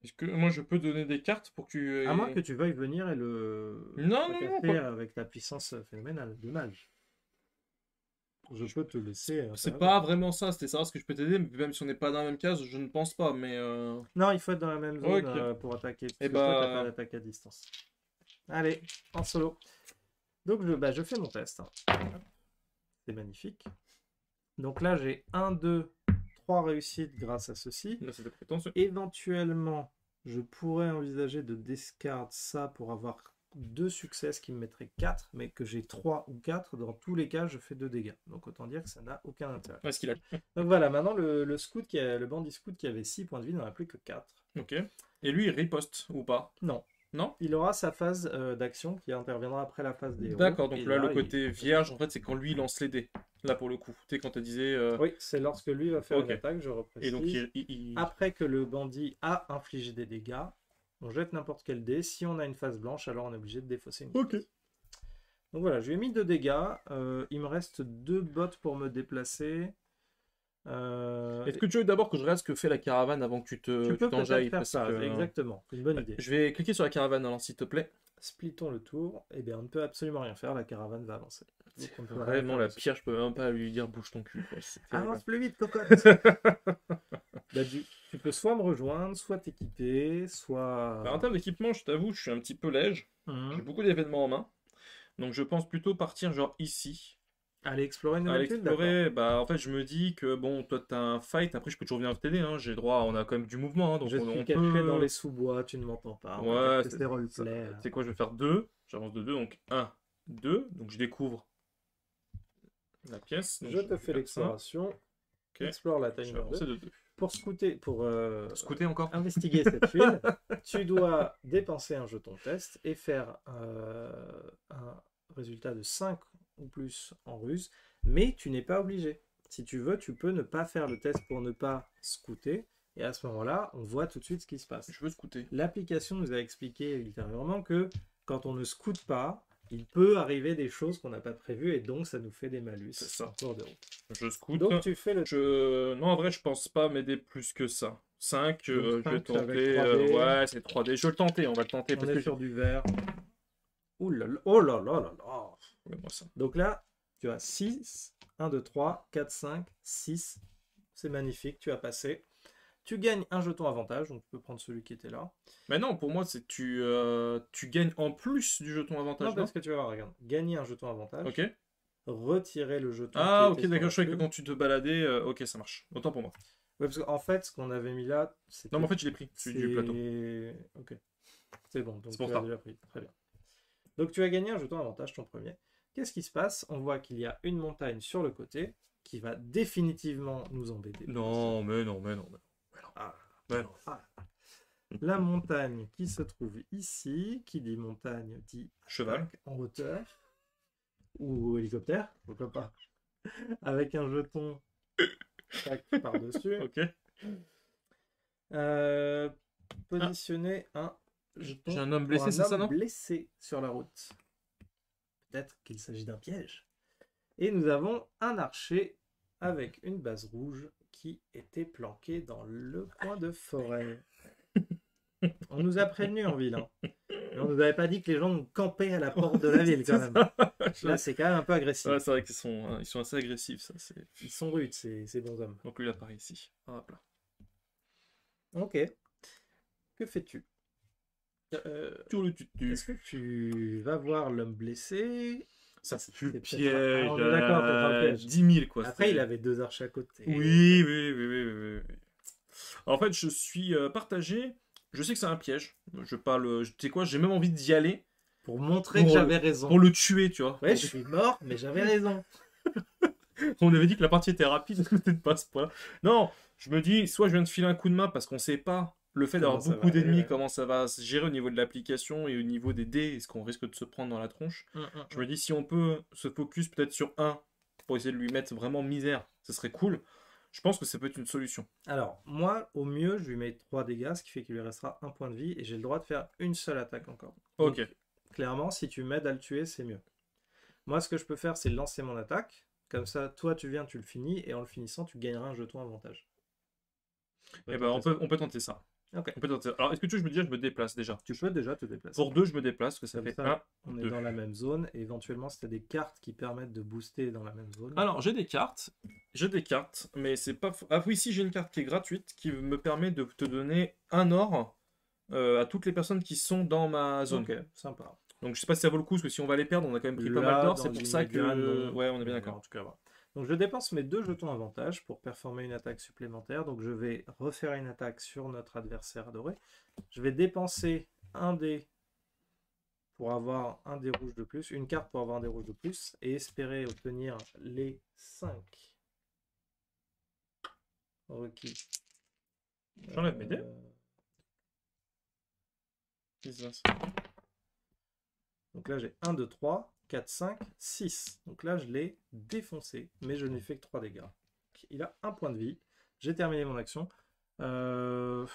Est-ce que moi je peux donner des cartes pour que tu... À moins que tu veuilles venir et le Non, fracasser avec ta puissance phénoménale de mage. Je peux te laisser. C'est pas vraiment ça, c'était savoir ce que je peux t'aider, mais même si on n'est pas dans la même case, je ne pense pas, mais... Non, il faut être dans la même zone Ok. pour attaquer. Parce Et que toi, t'as bah... pas d'attaque à distance. Allez, en solo. Donc, je fais mon test. C'est magnifique. Donc là, j'ai 1, 2, 3 réussites grâce à ceci. Là, c'est des compétences. Éventuellement, je pourrais envisager de discard ça pour avoir 2 succès, ce qui me mettrait 4, mais que j'ai 3 ou 4, dans tous les cas, je fais 2 dégâts. Donc autant dire que ça n'a aucun intérêt. Ouais, ce qu'il a. Donc voilà, maintenant le bandit scout qui avait 6 points de vie n'en a plus que 4. Ok. Et lui, il riposte ou pas? Non. Non? Il aura sa phase d'action qui interviendra après la phase des héros. D'accord, donc Et là, le côté vierge, en fait, c'est quand lui, il lance les dés. Là, pour le coup. Tu sais, quand tu disais... Oui, c'est lorsque lui va faire Ok. une attaque, je reprécise. Et donc, Après que le bandit a infligé des dégâts, on jette n'importe quel dé. Si on a une phase blanche, alors on est obligé de défausser une Ok. case. Donc voilà, je lui ai mis 2 dégâts. Il me reste 2 bottes pour me déplacer. Est-ce que tu veux d'abord que je regarde ce que fait la caravane avant que tu peux peut-être t'enjailles faire parce ça, que... exactement. C'est une bonne idée. Je vais cliquer sur la caravane, alors, s'il te plaît. Splittons le tour. Eh bien, on ne peut absolument rien faire. La caravane va avancer. Donc, on ne peut rien Vraiment, faire la dessus. pire, je peux même pas lui dire bouge ton cul. Quoi. C'est terrible. Avance plus vite, cocotte. Bah, tu peux soit me rejoindre, soit t'équiper, soit... Bah, en termes d'équipement, je t'avoue, je suis un petit peu léger. J'ai beaucoup d'événements en main. Donc je pense plutôt partir genre ici. Aller explorer une À nouvelle ville, d'accord. l'explorer, bah en fait je me dis que bon, toi t'as un fight, après je peux toujours venir t'aider, hein. J'ai droit, on a quand même du mouvement, hein, donc Je on suis caché peut... dans les sous-bois, tu ne m'entends pas. On va Ouais, dire que c'est roleplay. tu sais quoi, je vais faire 2. J'avance de 2, donc 1, 2. Donc je découvre la pièce. Donc Je te vais fais faire l'exploration. Ok. Explore la ça. taille Je vais numéro avancer 2. de 2. Pour scouter, pour Scouter encore? investiguer cette ville, tu dois dépenser un jeton test et faire un résultat de 5 ou plus en ruse, mais tu n'es pas obligé. Si tu veux, tu peux ne pas faire le test pour ne pas scouter, et à ce moment-là, on voit tout de suite ce qui se passe. Je veux scouter. L'application nous a expliqué ultérieurement que quand on ne scoute pas, il peut arriver des choses qu'on n'a pas prévues, et donc ça nous fait des malus. C'est ça. En cours de route. Je scoute. Donc tu fais le... Non, en vrai, je pense pas m'aider plus que ça. 5, je vais 5, c'est avec tenter. 3D. Ouais, c'est 3D. Je vais le tenter, on va le tenter. On Parce est que sur du vert. Ouh là là, oh là là là là. moi, ça. Donc là, tu as 6, 1, 2, 3, 4, 5, 6. C'est magnifique, tu as passé. Tu gagnes un jeton avantage, donc tu peux prendre celui qui était là. Mais non, pour moi, c'est tu gagnes en plus du jeton avantage, Non, parce que tu vas voir, regarde. Gagner un jeton avantage, Ok. retirer le jeton Ah, qui ok, était sur d'accord, la je croyais que plume. quand tu te baladais, ok, ça marche. Autant pour moi. Ouais, parce qu'en fait, ce qu'on avait mis là, c'était... Non, mais en fait, je l'ai pris, celui du plateau. Ok. C'est bon, donc C'est pour tu l'as ça. déjà pris. Très bien. Donc tu as gagné un jeton avantage, ton premier. Qu'est-ce qui se passe? On voit qu'il y a une montagne sur le côté qui va définitivement nous embêter. Non, mais non, mais non, mais non. Ah. Mais non. Ah. La montagne qui se trouve ici, qui dit montagne dit Cheval. en hauteur ou hélicoptère, pourquoi pas, avec un jeton tac, par-dessus. Ok. Positionner un jeton J'ai un homme pour blessé, un c'est ça, homme non? blessé sur la route. Peut-être qu'il s'agit d'un piège. Et nous avons un archer avec une base rouge qui était planqué dans le coin de forêt. On nous a prévenus en ville, hein. Mais on nous avait pas dit que les gens nous campaient à la porte de la ville quand même. Là, c'est quand même un peu agressif. Ouais, c'est vrai ils sont assez agressifs, ça. Ils sont rudes, ces bons hommes. Donc lui, il apparaît ici. Hop là. Ok. Que fais-tu? Sur le tutu. Est-ce que tu vas voir l'homme blessé? Ça, c'est peut-être piège. on est d'accord, c'est un piège. 10 000, quoi. Après, il avait 2 archers à côté. Oui, oui, oui, oui, oui, oui. En fait, je suis partagé. Je sais que c'est un piège. Je parle. Tu sais quoi, j'ai même envie d'y aller. Pour montrer que j'avais raison. Pour le tuer, tu vois. Ouais, je suis mort, mais j'avais raison. On avait dit que la partie était rapide, peut-être pas à ce point. Non, je me dis, soit je viens de filer un coup de main parce qu'on sait pas le fait d'avoir Comment ça beaucoup va d'ennemis, aller, ouais. comment ça va se gérer au niveau de l'application et au niveau des dés, est-ce qu'on risque de se prendre dans la tronche. Je me dis, si on peut se focus peut-être sur un pour essayer de lui mettre vraiment misère, ce serait cool. Je pense que ça peut être une solution. Alors, moi, au mieux, je lui mets 3 dégâts, ce qui fait qu'il lui restera 1 point de vie, et j'ai le droit de faire une seule attaque encore. Ok. Donc, clairement, si tu m'aides à le tuer, c'est mieux. Moi, ce que je peux faire, c'est lancer mon attaque. Comme ça, toi, tu viens, tu le finis, et en le finissant, tu gagneras un jeton avantage. Eh ben, on peut tenter ça. Ok. On peut tenter ça. Alors, est-ce que tu veux que je me déplace déjà? Tu peux déjà te déplacer. Pour 2, je me déplace, parce que ça Comme fait ça, 1, on est 2. dans la même zone, et éventuellement, si tu as des cartes qui permettent de booster dans la même zone. Alors, j'ai des cartes, mais c'est pas. Ah oui, si, j'ai une carte qui est gratuite qui me permet de te donner un or à toutes les personnes qui sont dans ma zone. Ok, sympa. Donc, je sais pas si ça vaut le coup, parce que si on va les perdre, on a quand même pris pas Là, mal d'or, dans c'est pour ça que. l'immédiat, non. Ouais, on est bien Mais d'accord. en tout cas, voilà. Donc je dépense mes 2 jetons avantage pour performer une attaque supplémentaire. Donc je vais refaire une attaque sur notre adversaire adoré. Je vais dépenser un dé pour avoir un dé rouge de plus, une carte pour avoir un dé rouge de plus, et espérer obtenir les 5 requis. J'enlève mes dés. Donc là j'ai 1, 2, 3, 4, 5, 6. Donc là je l'ai défoncé, mais je ne lui fais que 3 dégâts. Il a 1 point de vie. J'ai terminé mon action. Je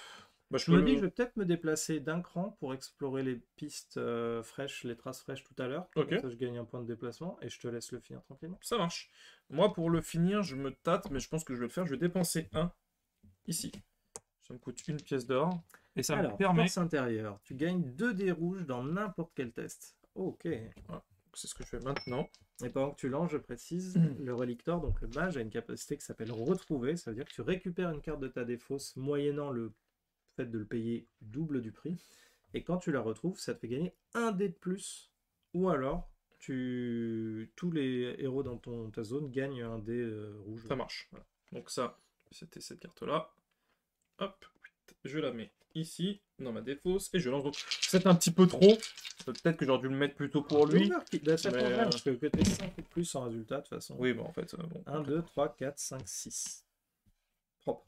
me dis que je vais peut-être me déplacer d'un cran pour explorer les pistes fraîches, les traces fraîches tout à l'heure. Ok. Comme ça je gagne un point de déplacement et je te laisse le finir tranquillement. Ça marche. Moi, pour le finir, je me tâte, mais je pense que je vais le faire. Je vais dépenser 1 ici. Ça me coûte 1 pièce d'or. Et ça me permet. Force intérieure. Tu gagnes 2 dés rouges dans n'importe quel test. Ok. Voilà. C'est ce que je fais maintenant. Et pendant que tu lances, je précise, le relictor, donc le mage, a une capacité qui s'appelle retrouver. Ça veut dire que tu récupères une carte de ta défausse moyennant le fait de le payer double du prix. Et quand tu la retrouves, ça te fait gagner un dé de plus. Ou alors, tous les héros dans ta zone gagnent un dé rouge. Ça marche. Voilà. Donc ça, c'était cette carte-là. Hop, je la mets ici, dans ma défausse, et je lance. Donc, c'est un petit peu trop. Peut-être que j'aurais dû le mettre plutôt pour lui. Ça mais, parce que tu es 5 ou plus en résultat, de toute façon. Oui, bon, en fait. Bon, 1, 2, 3, 4, 5, 6. Propre.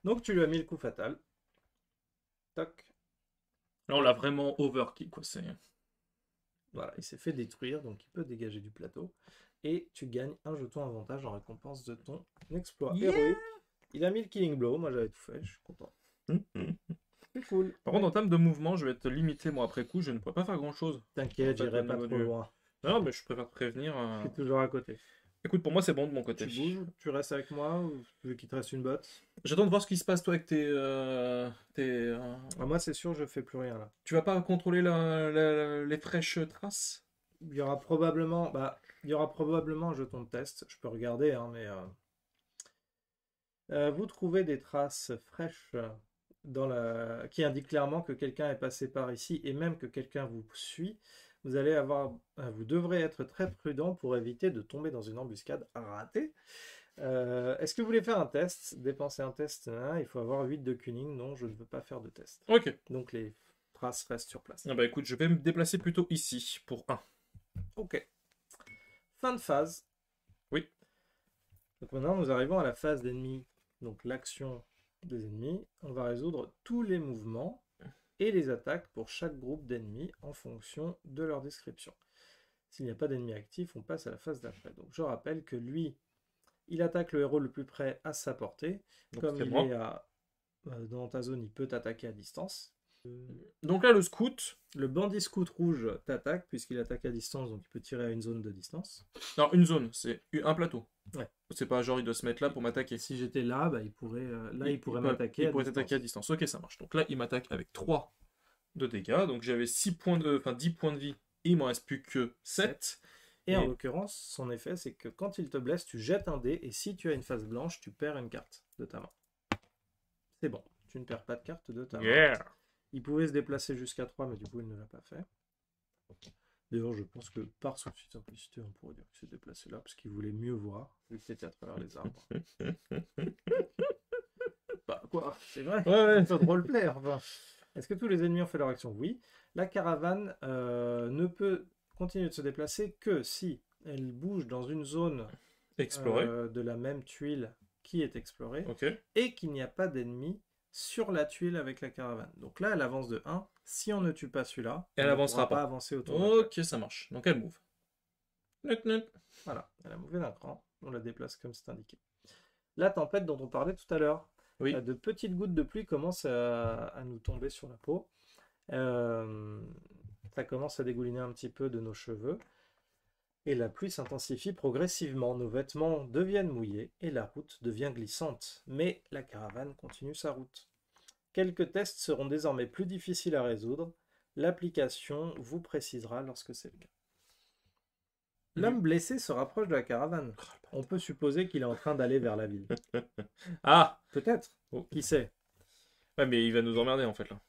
Donc, tu lui as mis le coup fatal. Toc. Là, on l'a vraiment overkill, quoi. Voilà, il s'est fait détruire, donc il peut dégager du plateau. Et tu gagnes un jeton avantage en récompense de ton exploit héroïque. Il a mis le killing blow, moi j'avais tout fait, je suis content. C'est cool. Par contre, en termes de mouvement, je vais être limité, moi, après coup, je ne pourrais pas faire grand-chose. T'inquiète, En fait, j'irai pas trop loin. Non, mais je préfère te prévenir. Je suis toujours à côté. Écoute, pour moi, c'est bon de mon côté. Tu bouges, tu restes avec moi, ou tu veux qu'il te reste une botte? J'attends de voir ce qui se passe, toi, avec tes... moi, c'est sûr, je fais plus rien, là. Tu vas pas contrôler les fraîches traces? Il y aura probablement... il y aura probablement un jeton de test. Je peux regarder, hein, mais... vous trouvez des traces fraîches qui indiquent clairement que quelqu'un est passé par ici et même que quelqu'un vous suit. Vous devrez être très prudent pour éviter de tomber dans une embuscade ratée. Est-ce que vous voulez faire un test? Dépenser un test, il faut avoir 8 de cunning. Non, je ne veux pas faire de test. Ok. Donc les traces restent sur place. Ah bah écoute, je vais me déplacer plutôt ici pour 1. Ok. Fin de phase. Oui. Donc maintenant, nous arrivons à la phase d'ennemi. Donc l'action des ennemis. On va résoudre tous les mouvements et les attaques pour chaque groupe d'ennemis en fonction de leur description. S'il n'y a pas d'ennemis actifs, on passe à la phase d'après. Donc je rappelle que lui, il attaque le héros le plus près à sa portée. Donc, Comme c'est il moi. est dans ta zone, il peut t'attaquer à distance. Donc là, le scout. Le bandit scout rouge t'attaque puisqu'il attaque à distance, donc il peut tirer à une zone de distance. Non, une zone, c'est un plateau. Ouais. C'est pas genre il doit se mettre là pour m'attaquer. Si j'étais là, bah, il pourrait m'attaquer. Il pourrait t'attaquer à distance. Ok, ça marche. Donc là, il m'attaque avec 3 de dégâts. Donc j'avais 10 points de vie. Et il m'en reste plus que 7. Et en l'occurrence, son effet, c'est que quand il te blesse, tu jettes un dé, et si tu as une face blanche, tu perds une carte de ta main. C'est bon, tu ne perds pas de carte de ta main. Il pouvait se déplacer jusqu'à 3, mais du coup, il ne l'a pas fait. D'ailleurs, je pense que par souci de simplicité, on pourrait dire qu'il s'est déplacé là, parce qu'il voulait mieux voir, vu que tu étais à travers les arbres. Bah quoi, c'est vrai, Ouais. pas de roleplay, enfin. Est-ce que tous les ennemis ont fait leur action? Oui. La caravane ne peut continuer de se déplacer que si elle bouge dans une zone Exploré. de la même tuile qui est explorée, Ok. et qu'il n'y a pas d'ennemis sur la tuile avec la caravane. Donc là, elle avance de 1. Si on ne tue pas celui-là, Elle ne avancera pourra pas. avancer autour. Ok, ça marche. Donc elle move. Voilà, elle a mouvé d'un cran. On la déplace comme c'est indiqué. La tempête dont on parlait tout à l'heure. Oui. De petites gouttes de pluie commencent à nous tomber sur la peau. Ça commence à dégouliner un petit peu de nos cheveux. Et la pluie s'intensifie progressivement. Nos vêtements deviennent mouillés et la route devient glissante. Mais la caravane continue sa route. Quelques tests seront désormais plus difficiles à résoudre. L'application vous précisera lorsque c'est le cas. L'homme blessé se rapproche de la caravane. On peut supposer qu'il est en train d'aller vers la ville. Ah, Peut-être. Qui sait? ouais, mais il va nous emmerder en fait là.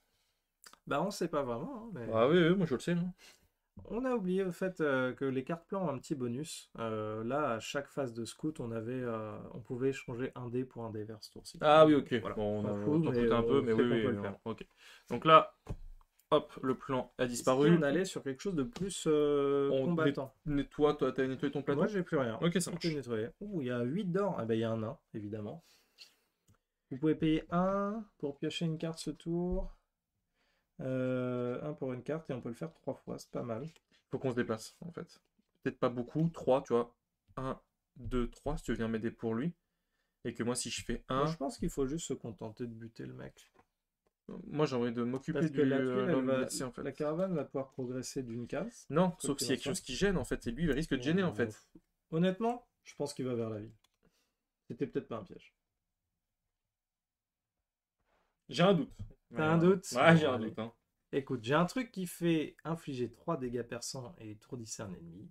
Bah on sait pas vraiment. Hein, mais... Ah oui, moi je le sais. Non On a oublié au fait que les cartes plans ont un petit bonus. Là, à chaque phase de scout, on pouvait échanger un dé pour un dé vers ce tour-ci. Ah oui, ok. Voilà. Bon, On on fout, s'en mais fout un peu, on mais sait oui, qu'on oui, peut le faire. ok. Donc là, hop, le plan a Si disparu. on allait sur quelque chose de plus On combattant. Nettoie, toi, t'as nettoyé ton plateau? Moi, j'ai plus rien. Ok, ça Tout marche. est nettoyé. Ouh, il y a 8 d'or. Ah bah, il y a un nain, évidemment. Vous pouvez payer 1 pour piocher une carte ce tour. 1 pour une carte, et on peut le faire 3 fois. C'est pas mal. Faut qu'on se déplace, en fait. Peut-être pas beaucoup, 3, tu vois. 1, 2, 3, si tu viens m'aider pour lui. Et que moi, si je fais 1... Moi, je pense qu'il faut juste se contenter de buter le mec. Moi, j'ai envie de m'occuper Parce que du la tuile, l'homme blessé, en fait. la caravane va pouvoir progresser d'une case. Non, Quoi sauf qu'il s'il y a en quelque soit. chose qui gêne, en fait. Et lui, il risque de gêner, en fait. Honnêtement, je pense qu'il va vers la ville. C'était peut-être pas un piège. J'ai un doute. T'as un doute? Ouais, j'ai Bon, un allez. doute. Hein. Écoute, j'ai un truc qui fait infliger 3 dégâts perçants et étourdissez un ennemi.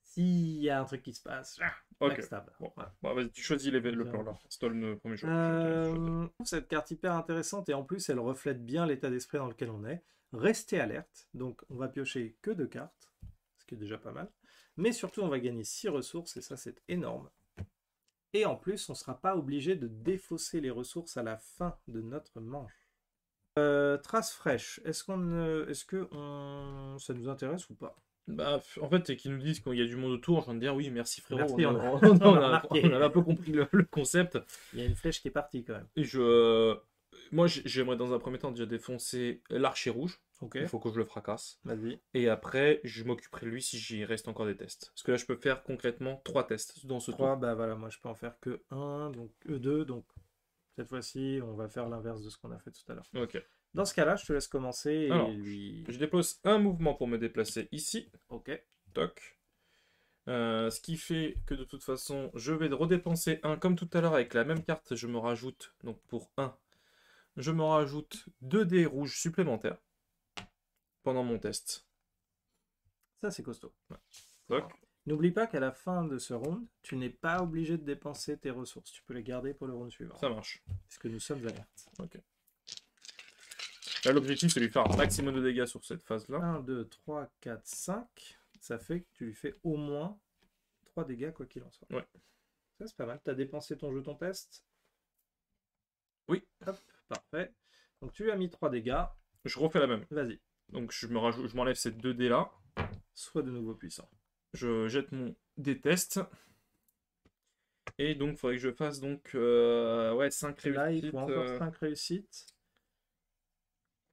S'il y a un truc qui se passe, Ok. backstab. Bon. Voilà. Bon, vas-y, tu choisis le plan, là. Stall le premier choix. Je trouve cette carte hyper intéressante et en plus elle reflète bien l'état d'esprit dans lequel on est. Restez alerte, donc on va piocher que 2 cartes, ce qui est déjà pas mal. Mais surtout on va gagner 6 ressources et ça c'est énorme. Et en plus on ne sera pas obligé de défausser les ressources à la fin de notre manche. Trace fraîche, est-ce que ça nous intéresse ou pas? Bah, en fait, c'est qu'ils nous disent qu'il y a du monde autour. Je viens de dire oui, merci frérot. Merci, on remarqué. avait un peu compris le concept. Il y a une flèche qui est partie quand même. Et moi, j'aimerais dans un premier temps déjà défoncer l'archer rouge. Ok, Il faut que je le fracasse. vas-y. Et après, je m'occuperai de lui si j'y reste encore des tests. Parce que là, je peux faire concrètement 3 tests dans ce 3, tour. bah voilà, moi je peux en faire que 1, donc 2, donc cette fois-ci on va faire l'inverse de ce qu'on a fait tout à l'heure. Ok. Dans ce cas-là, je te laisse commencer et Alors, lui... Je dépose un mouvement pour me déplacer ici. Ok. Toc. Ce qui fait que de toute façon, je vais redépenser 1 comme tout à l'heure avec la même carte. Je me rajoute, donc pour 1, je me rajoute 2 dés rouges supplémentaires pendant mon test. Ça c'est costaud. Ouais. Toc. N'oublie pas qu'à la fin de ce round, tu n'es pas obligé de dépenser tes ressources. Tu peux les garder pour le round suivant. Ça marche. Parce que nous sommes alertes. Ok. Là, l'objectif, c'est de lui faire un maximum de dégâts sur cette phase-là. 1, 2, 3, 4, 5. Ça fait que tu lui fais au moins 3 dégâts quoi qu'il en soit. Ouais. Ça c'est pas mal. Tu as dépensé ton jeton test? Oui. Hop, parfait. Donc tu lui as mis 3 dégâts. Je refais la même. Vas-y. Donc, je m'enlève ces 2 dés-là. Sois de nouveau puissant. Je jette mon dé test. Et donc, il faudrait que je fasse donc ouais, 5 Là, il réussites. faut encore 5 réussites.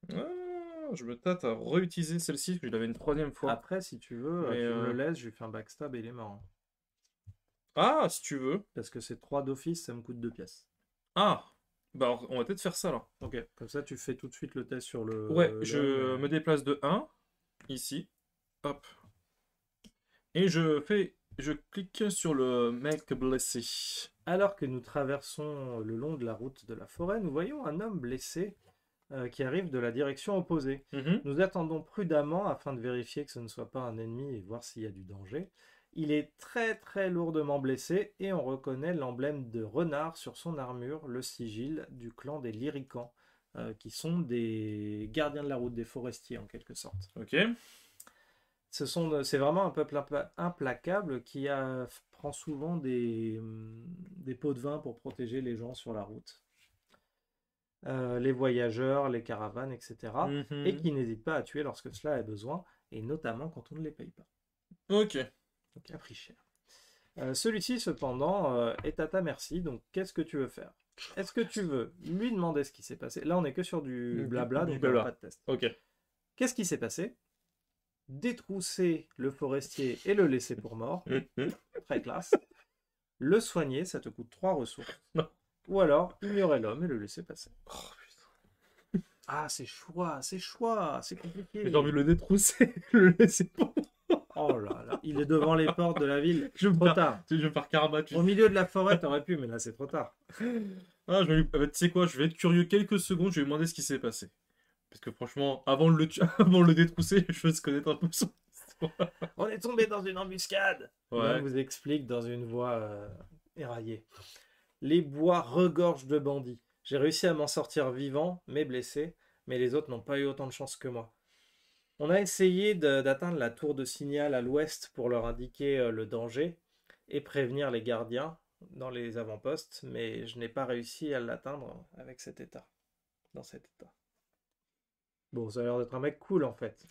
Je me tâte à réutiliser celle-ci, parce que je l'avais une troisième fois. Après, si tu veux, Mais, tu me le laisses, je lui fais un backstab et il est mort. Hein. Ah, si tu veux. Parce que c'est 3 d'office, ça me coûte 2 pièces. Ah, bah alors, on va peut-être faire ça là. Ok, comme ça tu fais tout de suite le test sur le... Ouais, je me déplace de 1, ici. Hop. Et je clique sur le mec blessé. Alors que nous traversons le long de la route de la forêt, nous voyons un homme blessé qui arrive de la direction opposée. Mhm. Nous attendons prudemment afin de vérifier que ce ne soit pas un ennemi et voir s'il y a du danger. Il est très très lourdement blessé et on reconnaît l'emblème de renard sur son armure, le sigil du clan des Lyricans, qui sont des gardiens de la route, des forestiers en quelque sorte. Ok. C'est vraiment un peuple implacable qui prend souvent des pots de vin pour protéger les gens sur la route. Les voyageurs, les caravanes, etc. Et Mhm. qui n'hésite pas à tuer lorsque cela est besoin, et notamment quand on ne les paye pas. Ok. Donc il a pris cher. Celui-ci, cependant, est à ta merci, donc qu'est-ce que tu veux faire? Est-ce que tu veux lui demander ce qui s'est passé? Là, on n'est que sur du blabla, donc il n'y aura blabla. pas de test. Ok. Qu'est-ce qui s'est passé? Détrousser le forestier et le laisser pour mort, très classe. Le soigner, ça te coûte 3 ressources. Non. Ou alors, ignorer l'homme et le laisser passer. Oh, putain. Ah, c'est choix, c'est compliqué. J'ai envie de le détrousser. Le laisser pas. Oh là là, il est devant les portes de la ville. Je vais me Trop faire- tard. Je vais me faire karma. Au milieu de la forêt, t'aurais pu, mais là, c'est trop tard. Ah, tu sais quoi, je vais être curieux quelques secondes, je vais lui demander ce qui s'est passé. Parce que franchement, avant de avant de le détrousser, je veux se connaître un peu son histoire. On est tombé dans une embuscade. Ouais. L'homme vous explique dans une voix éraillée. Les bois regorgent de bandits. J'ai réussi à m'en sortir vivant, mais blessé, mais les autres n'ont pas eu autant de chance que moi. On a essayé d'atteindre la tour de signal à l'ouest pour leur indiquer le danger et prévenir les gardiens dans les avant-postes, mais je n'ai pas réussi à l'atteindre avec cet état. Dans cet état. Bon, ça a l'air d'être un mec cool en fait.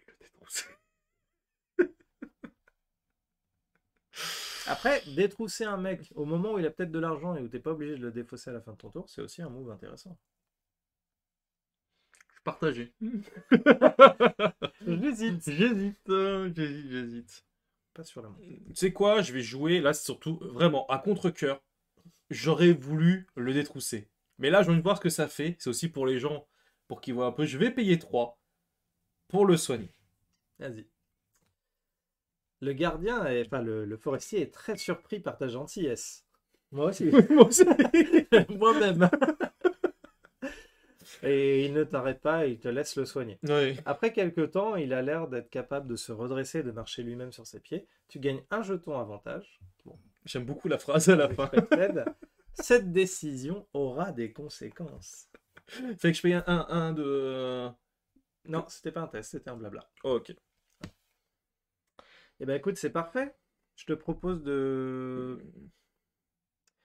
Le détrousser. Après, détrousser un mec au moment où il a peut-être de l'argent et où t'es pas obligé de le défausser à la fin de ton tour, c'est aussi un move intéressant. Je suis partagé. J'hésite. Pas sur la montée. Tu sais quoi, je vais jouer, là, c'est surtout, vraiment, à contre-cœur. J'aurais voulu le détrousser. Mais là, je veux voir ce que ça fait. C'est aussi pour les gens, pour qu'ils voient un peu. Je vais payer 3 pour le soigner. Vas-y. Le gardien, enfin le forestier est très surpris par ta gentillesse. Moi aussi. Moi aussi. Moi-même. Et il ne t'arrête pas, il te laisse le soigner. Ouais. Après quelques temps, il a l'air d'être capable de se redresser et de marcher lui-même sur ses pieds. Tu gagnes un jeton avantage. Bon. J'aime beaucoup la phrase à la fin. Cette décision aura des conséquences. Fait que je paye un de... Non, c'était pas un test, c'était un blabla. Oh, ok. Eh ben écoute, c'est parfait. Je te propose de...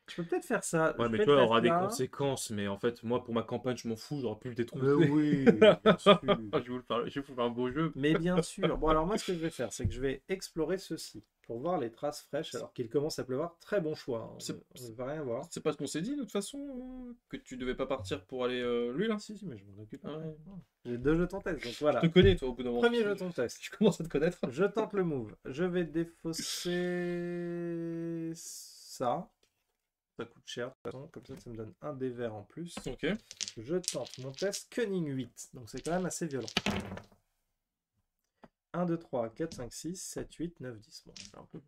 Je peux peut-être faire ça. Ouais, Je mais fais toi, le il aura test des là. conséquences. Mais en fait, moi, pour ma campagne, je m'en fous. J'aurais pu le détrousser. Mais oui, bien sûr. Je vais vous faire un beau jeu. Mais bien sûr. Bon, alors moi, ce que je vais faire, c'est que je vais explorer ceci pour voir les traces fraîches alors qu'il commence à pleuvoir. Très bon choix. Hein. On ne va rien voir. C'est pas ce qu'on s'est dit, de toute façon, que tu devais pas partir pour aller lui, là. Si, mais je m'en occupe. Ah ouais. J'ai 2 jetons test, donc voilà. Je te connais, toi, au bout d'un moment. Premier jeton test. Je commence à te connaître. Je tente le move. Je vais défausser ça. Ça coûte cher de toute façon. Comme ça me donne un dé vert en plus. Ok. Je tente mon test Cunning 8. Donc c'est quand même assez violent. 1, 2, 3, 4, 5, 6, 7, 8, 9, 10. Bon, c'est un peu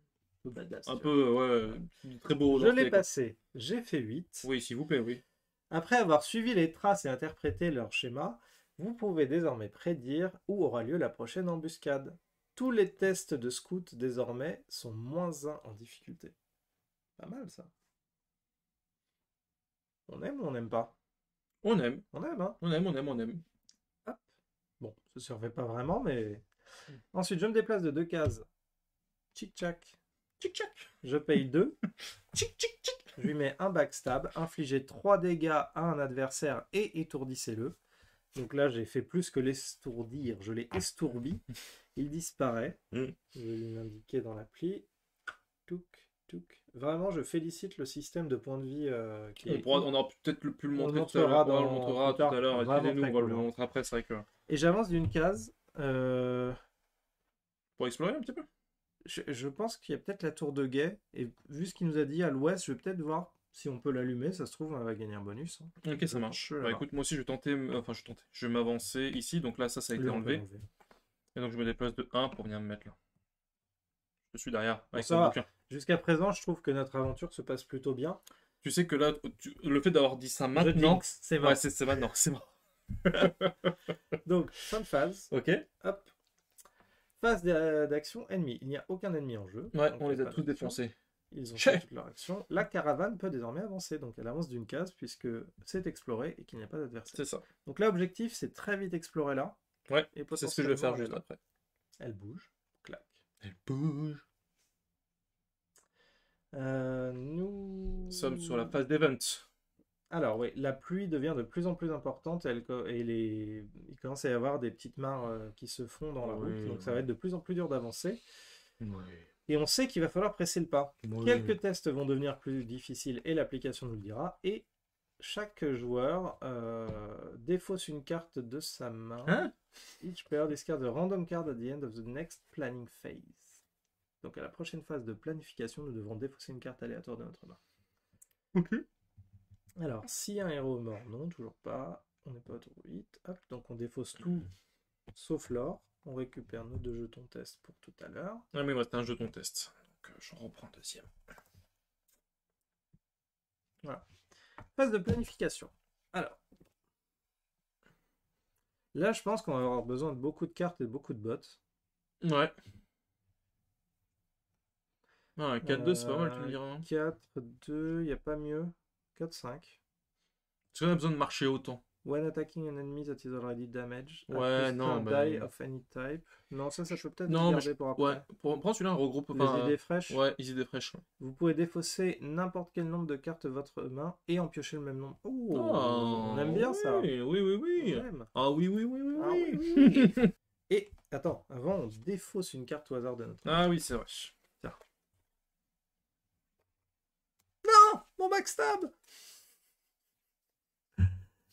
badass. Un peu, ouais, très beau. Je l'ai passé. J'ai fait 8. Oui, s'il vous plaît, oui. Après avoir suivi les traces et interprété leur schéma, vous pouvez désormais prédire où aura lieu la prochaine embuscade. Tous les tests de scout désormais sont -1 en difficulté. Pas mal ça. On aime ou on n'aime pas? On aime. On aime, hein? On aime. Hop. Bon, ça ne servait pas vraiment, mais... Ensuite, je me déplace de 2 cases. Tchic-tchac. Tchic-tchac. Je paye 2. Tchic-tchic-tchic. Je lui mets un backstab, infliger 3 dégâts à un adversaire et étourdissez-le. Donc là, j'ai fait plus que l'estourdir. Je l'ai estourbi. Il disparaît. Je vais lui l'indiquer dans l'appli. Touc. Vraiment, je félicite le système de points de vie qui est... On aura peut-être pu le On le montrer tout à l'heure. montrera On le montrera plus tard. tout à l'heure. Vraiment Excusez-nous, très on va cool, le hein. montrer après. C'est vrai que. Et j'avance d'une case. Pour explorer un petit peu. Je pense qu'il y a peut-être la tour de guet. Et vu ce qu'il nous a dit à l'ouest, je vais peut-être voir si on peut l'allumer. Ça se trouve, on va gagner un bonus, hein. Ok, ça marche. Je vais Bah là-bas. écoute, moi aussi je vais tenter. Enfin, je vais m'avancer ici. Donc là, ça a été Lui, on peut enlevé. l'enlever. Et donc je me déplace de 1 pour venir me mettre là. Je suis derrière avec ça mon va. bouquin. Jusqu'à présent, je trouve que notre aventure se passe plutôt bien. Tu sais que là, le fait d'avoir dit ça Je maintenant. jinx, c'est mort. Ouais, c'est maintenant. C'est mort. Donc, fin de phase. Ok. Hop. Phase d'action ennemi. Il n'y a aucun ennemi en jeu. Ouais, donc on il y les a a pas tous d'action. défoncés. Ils ont Chais. fait toute leur action. La caravane peut désormais avancer. Donc, elle avance d'une case puisque c'est exploré et qu'il n'y a pas d'adversaire. C'est ça. Donc là, l'objectif, c'est très vite explorer là. Ouais, Et c'est ce que je vais faire potentiellement, juste après. Elle bouge. Clac. Elle bouge. Nous Nous sommes sur la phase d'event. Alors oui, la pluie devient de plus en plus importante il commence à y avoir des petites mares qui se font dans la route, donc ça va être de plus en plus dur d'avancer. Ouais. Et on sait qu'il va falloir presser le pas. Quelques tests vont devenir plus difficiles et l'application nous le dira. Et chaque joueur défausse une carte de sa main. Hein? Each player discards a random card at the end of the next planning phase. Donc à la prochaine phase de planification, nous devrons défausser une carte aléatoire de notre main. Ok. Alors, si un héros est mort, non, toujours pas. On n'est pas au tour 8. Hop, donc on défausse tout, sauf l'or. On récupère nos 2 jetons test pour tout à l'heure. Ouais, mais moi, c'était un jeton test. Donc, j'en reprends un deuxième. Voilà. Phase de planification. Alors, là, je pense qu'on va avoir besoin de beaucoup de cartes et de beaucoup de bots. Ouais. Ouais, 4-2, c'est pas mal, tu me diras. 4, 2, il n'y a pas mieux. 4, 5. Est-ce qu'on a besoin de marcher autant? When attacking an enemy that is already damaged. Ouais, non, die of any type. Non, ça peut peut-être Non, mais garder pour après. ouais, prends celui-là, regroupe. Les idées fraîches. Ouais, les idées fraîches. Vous pouvez défausser n'importe quel nombre de cartes de votre main et en piocher le même nombre. Oh, Oh, on aime bien oui, ça. Oui, oui, oui. On aime. Ah oui, oui, oui, oui, Ah oui. oui, oui. Et, attends, avant, on défausse une carte au hasard de notre main. Ah oui, c'est vrai. Tiens. Non, mon backstab.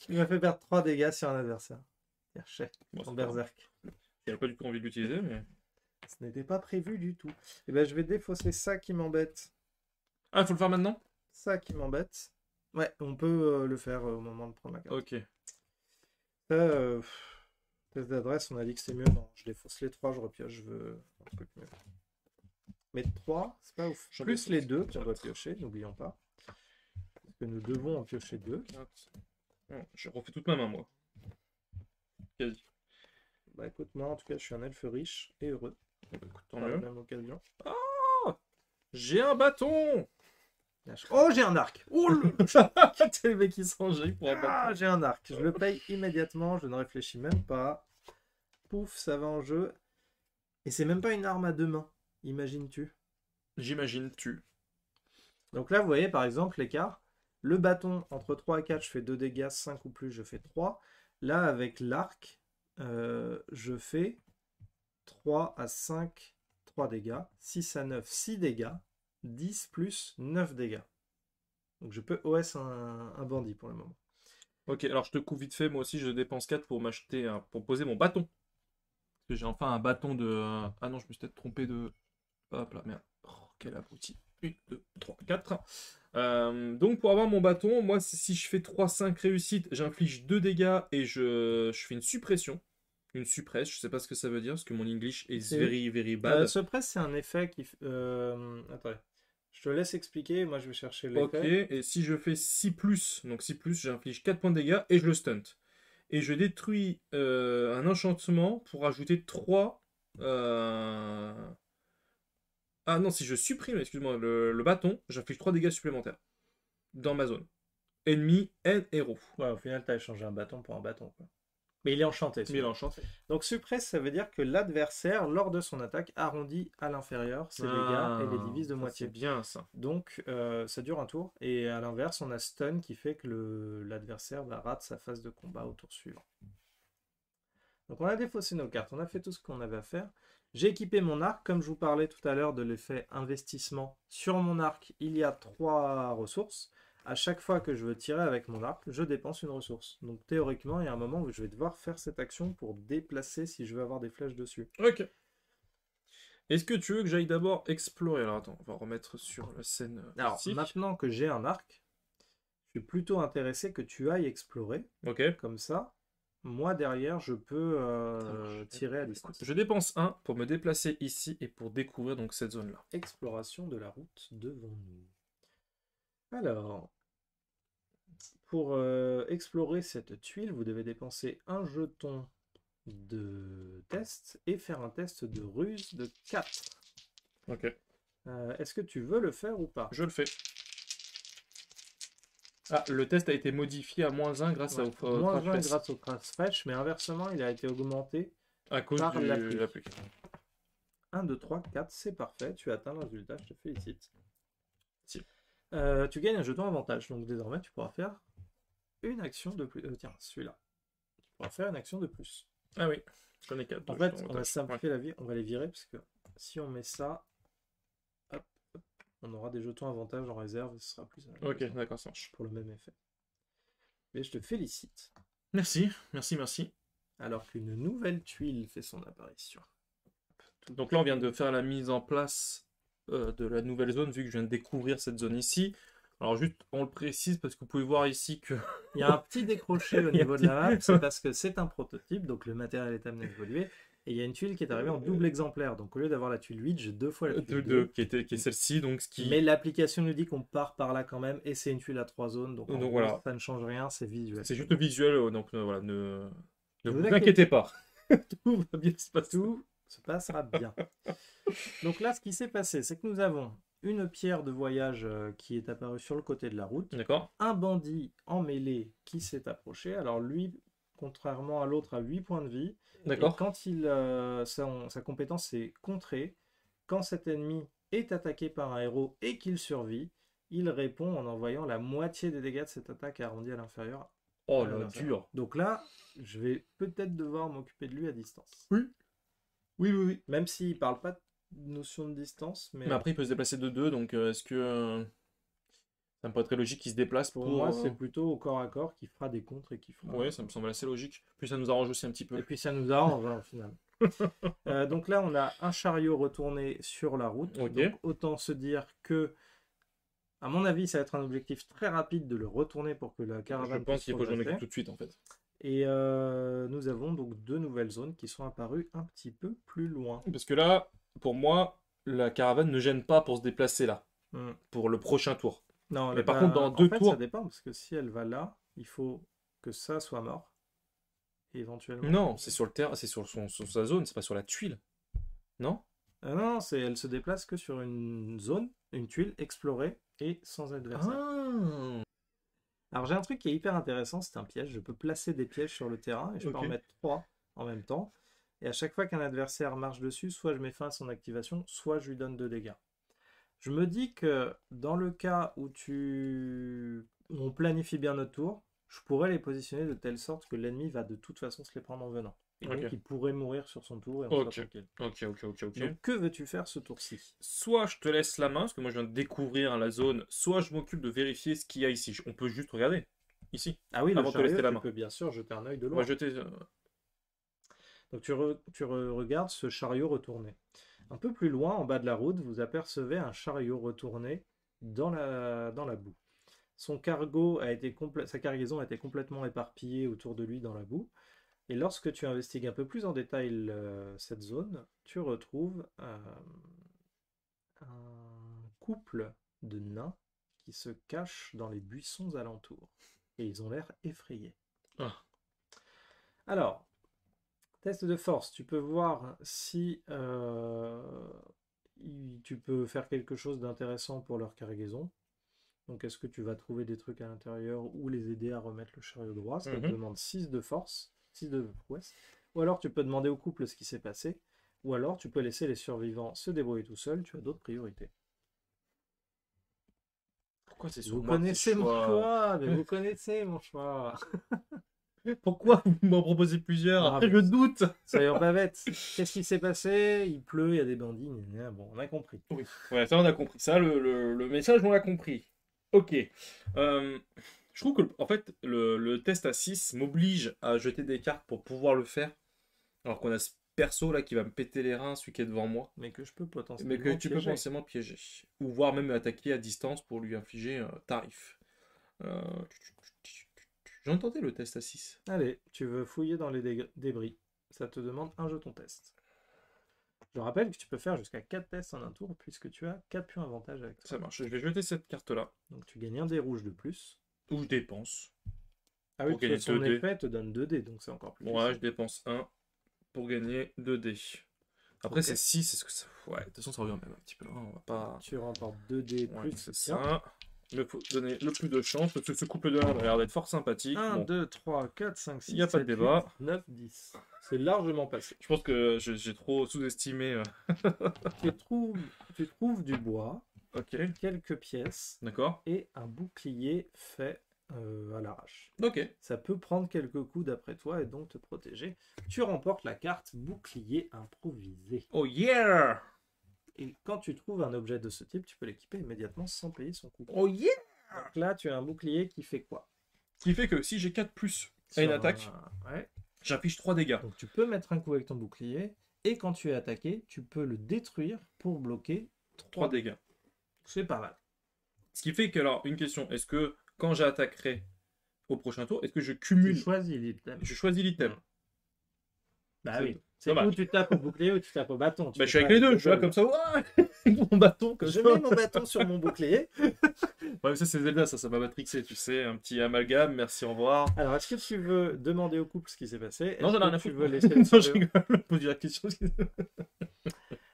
Il m'a fait perdre 3 dégâts sur un adversaire. Chef, Bon, en c'est pas grave. berserk. J'avais pas du tout envie de l'utiliser, mais. Ce n'était pas prévu du tout. Et ben, je vais défausser ça qui m'embête. Ah, faut le faire maintenant? Ça qui m'embête. Ouais, on peut le faire au moment de prendre la carte. Ok. Test d'adresse, on a dit que c'est mieux. Non, je défausse les 3, je repioche, je veux un truc mieux. Mais 3, c'est pas ouf. J'en Plus défausse les 2 qu'on quatre. doit piocher, n'oublions pas. Parce que nous devons en piocher 2. J'ai refait toute ma main, moi. Quasi. Bah écoute, moi en tout cas, je suis un elfe riche et heureux. Écoute, tant Par la mieux. même occasion. J'ai un bâton! Oh, j'ai un arc! Oh le. T'es le mec qui s'enjaille pour un Ah, bâton. j'ai un arc. Je le paye immédiatement, je ne réfléchis même pas. Pouf, ça va en jeu. Et c'est même pas une arme à 2 mains, imagines-tu? J'imagine, tu. Donc là, vous voyez par exemple l'écart. Le bâton, entre 3 et 4, je fais 2 dégâts, 5 ou plus, je fais 3. Là, avec l'arc, je fais 3 à 5, 3 dégâts. 6 à 9, 6 dégâts. 10 plus 9 dégâts. Donc je peux OS un bandit pour le moment. Ok, alors je te coupe vite fait, moi aussi je dépense 4 pour m'acheter pour poser mon bâton. Parce que j'ai enfin un bâton de. Ah non, je me suis peut-être trompé de. Hop là, merde. Oh, quel abruti. 1, 2, 3, 4. Donc pour avoir mon bâton, moi si je fais 3-5 réussites, j'inflige 2 dégâts et je fais une suppression. Une suppresse, je sais pas ce que ça veut dire, parce que mon English is C'est- very very bad. Suppress, c'est un effet qui... Attends, je te laisse expliquer, moi je vais chercher Ok, l'effet. et si je fais 6+, donc 6+, j'inflige 4 points de dégâts et je le stunt. Et je détruis un enchantement pour ajouter 3... Ah non, si je supprime, excuse-moi, le bâton, j'inflige 3 dégâts supplémentaires dans ma zone. Ennemi and héros. Ouais, au final, tu as échangé un bâton pour un bâton, quoi. Mais il est enchanté. Mais il est celui-là. enchanté. Donc suppress, ça veut dire que l'adversaire, lors de son attaque, arrondit à l'inférieur ses dégâts et les divise de moitié. C'est bien ça. Donc ça dure un tour. Et à l'inverse, on a stun qui fait que l'adversaire va rater sa phase de combat au tour suivant. Donc on a défaussé nos cartes, on a fait tout ce qu'on avait à faire. J'ai équipé mon arc, comme je vous parlais tout à l'heure de l'effet investissement. Sur mon arc, il y a 3 ressources. À chaque fois que je veux tirer avec mon arc, je dépense une ressource. Donc théoriquement, il y a un moment où je vais devoir faire cette action pour déplacer si je veux avoir des flèches dessus. Ok. Est-ce que tu veux que j'aille d'abord explorer? Alors attends, on va remettre sur la scène. Alors ici. maintenant que j'ai un arc, je suis plutôt intéressé que tu ailles explorer. Ok. Comme ça, moi derrière, je peux tirer à distance. Je dépense 1 pour me déplacer ici et pour découvrir donc cette zone-là. Exploration de la route devant nous. Alors, pour explorer cette tuile, vous devez dépenser un jeton de test et faire un test de ruse de 4. Ok. Est-ce que tu veux le faire ou pas? Je le fais. Ah, le test a été modifié à -1 grâce Ouais, au moins crash 20 test. grâce au crash fraîche, mais inversement, il a été augmenté À cause par de la pluie. la pluie. 1, 2, 3, 4, c'est parfait. Tu as atteint le résultat, je te félicite. Si. Tu gagnes un jeton avantage, donc désormais tu pourras faire une action de plus. Tiens, celui-là. Tu pourras faire une action de plus. Ah oui, j'en ai 4. En fait, on va simplifier la vie, on va les virer, parce que si on met ça, hop, hop, on aura des jetons avantage en réserve, et ce sera plus Ok, d'accord, ça marche. pour le même effet. Mais je te félicite. Merci, merci, merci. Alors qu'une nouvelle tuile fait son apparition. Donc là, on vient de faire la mise en place de la nouvelle zone, vu que je viens de découvrir cette zone ici. Alors juste, on le précise, parce que vous pouvez voir ici que... Il y a un petit décroché au niveau de la map, c'est parce que c'est un prototype, donc le matériel est amené à évoluer. Et il y a une tuile qui est arrivée en double exemplaire. Donc au lieu d'avoir la tuile 8, j'ai 2 fois la tuile 2. qui est celle-ci, donc ce qui... Mais l'application nous dit qu'on part par là quand même, et c'est une tuile à 3 zones, donc, en gros, voilà. ça ne change rien, c'est visuel. C'est juste visuel, donc voilà, ne vous inquiétez inquiétez pas. Tout va bien se passer. Tout se passera bien. Donc là, ce qui s'est passé, c'est que nous avons une pierre de voyage qui est apparue sur le côté de la route, D'accord. un bandit en mêlée qui s'est approché. Alors lui, contrairement à l'autre, a 8 points de vie. D'accord. Et quand il, sa compétence c'est contrer, quand cet ennemi est attaqué par un héros et qu'il survit, il répond en envoyant la moitié des dégâts de cette attaque arrondie à l'inférieur. Oh là, dur. Donc là, je vais peut-être devoir m'occuper de lui à distance. Oui. Oui. Même s'il parle pas de notion de distance, mais après, il peut se déplacer de 2, donc est-ce que... ça me paraît très logique qu'il se déplace pour moi, c'est plutôt au corps à corps qui fera des contres et qui fera... Ouais, ça me semble assez logique. Puis ça nous arrange aussi un petit peu. Et puis ça nous arrange, au final. Donc là, on a un chariot retourné sur la route. Ok. Donc autant se dire que, à mon avis, ça va être un objectif très rapide de le retourner pour que la caravane Je pense qu'il faut que j'en progresser. occupe tout de suite, en fait. Et nous avons donc 2 nouvelles zones qui sont apparues un petit peu plus loin. Parce que là, pour moi, la caravane ne gêne pas pour se déplacer là, Hmm. pour le prochain tour. Non, Mais par contre, dans 2 tours... ça dépend, parce que si elle va là, il faut que ça soit mort. Et éventuellement... Non, c'est sur le terrain, c'est sur sa zone, c'est pas sur la tuile. Non? non, elle se déplace que sur une zone, une tuile explorée et sans adversaire. Ah. Alors j'ai un truc qui est hyper intéressant, c'est un piège. Je peux placer des pièges sur le terrain et je peux en mettre 3 en même temps. Et à chaque fois qu'un adversaire marche dessus, soit je mets fin à son activation, soit je lui donne 2 dégâts. Je me dis que dans le cas où on planifie bien notre tour, je pourrais les positionner de telle sorte que l'ennemi va de toute façon se les prendre en venant. Et donc il pourrait mourir sur son tour et on sera tranquille. Ok. Donc que veux-tu faire ce tour-ci? Soit je te laisse la main, parce que moi je viens de découvrir la zone, soit je m'occupe de vérifier ce qu'il y a ici. On peut juste regarder, ici. Ah oui, avant le de te laisser chariot, la tu main. peux bien sûr jeter un œil de On loin. va jeter... Donc tu regardes ce chariot retourné. Un peu plus loin, en bas de la route, vous apercevez un chariot retourné dans la boue. Sa cargaison a été complètement éparpillée autour de lui dans la boue. Et lorsque tu investigues un peu plus en détail cette zone, tu retrouves un couple de nains qui se cachent dans les buissons alentours. Et ils ont l'air effrayés. Ah. Alors, test de force, tu peux voir si tu peux faire quelque chose d'intéressant pour leur cargaison. Donc est-ce que tu vas trouver des trucs à l'intérieur ou les aider à remettre le chariot droit? Ça te demande 6 de force, 6 de prouesse. Ou alors tu peux demander au couple ce qui s'est passé. Ou alors tu peux laisser les survivants se débrouiller tout seuls, tu as d'autres priorités. Pourquoi c'est Vous connaissez mon choix, mais vous connaissez mon choix. Pourquoi vous m'en proposez plusieurs? Ah, Après, mais- je doute. Soyons pas bêtes. Qu'est-ce qui s'est passé? Il pleut, il y a des bandits. Bon, on a compris. Oui, ouais, ça on a compris. Ça, le message, on l'a compris. Ok. Je trouve que en fait, le test à 6 m'oblige à jeter des cartes pour pouvoir le faire. Alors qu'on a ce perso là qui va me péter les reins, celui qui est devant moi. Mais que je peux potentiellement Mais que tu peux piéger. potentiellement piéger. Ou voire même attaquer à distance pour lui infliger un tarif. Euh, J'ai tenté le test à 6. Allez, tu veux fouiller dans les débris. Ça te demande un jeton test. Je rappelle que tu peux faire jusqu'à 4 tests en un tour puisque tu as 4 points avantage avec toi. Ça marche. Je vais jeter cette carte-là. Donc tu gagnes un dé rouge de plus. Ou je dépense. Ah oui, Pour gagner son 2 dés. effet te donne 2 dés, donc c'est encore plus Ouais, puissant. je dépense 1 pour gagner 2 dés. Après, Ok. c'est 6. Est-ce que ça... Ouais, de toute façon, ça revient même un petit peu. Hein, on va pas. Tu remportes 2 dés Ouais, plus c'est tiens. ça. Il me faut donner le plus de chance parce que ce couple de là a l'air d'être fort sympathique. 1, Bon, 2, 3, 4, 5, 6, Il y a pas de 7, débat. 8, 9, 10. C'est largement passé. je pense que j'ai trop sous-estimé. Tu trouves du bois, Ok, quelques pièces d'accord. et un bouclier fait à l'arrache. Ok. Ça peut prendre quelques coups d'après toi et donc te protéger. Tu remportes la carte bouclier improvisé. Oh yeah! Et quand tu trouves un objet de ce type, tu peux l'équiper immédiatement sans payer son coût. Oh yeah! Donc là, tu as un bouclier qui fait quoi? Ce qui fait que si j'ai 4 plus à une Sur attaque, Ouais. j'affiche 3 dégâts. Donc tu peux mettre un coup avec ton bouclier et quand tu es attaqué, tu peux le détruire pour bloquer 3 3. dégâts. C'est pas mal. Ce qui fait que, alors, une question. Est-ce que quand j'attaquerai au prochain tour, est-ce que je Tu cumule? choisis l'item. Je choisis l'item. Bah C'est oui. C'est dommage. où tu tapes au bouclier ou tu tapes au bâton. Tu Bah, peux je suis avec pas les deux. être Je suis là seul. comme ça. Ouah Avec mon bâton comme Je ça. mets mon bâton sur mon bouclier. Ouais, mais ça, c'est Zelda. Ça m'a matrixé. Tu sais, un petit amalgame. Merci, au revoir. Alors, est-ce que tu veux demander au couple ce qui s'est passé? Non, Est-ce j'en ai que rien à tu foutre. veux laisser le Non, je scénario rigole. Pose la question.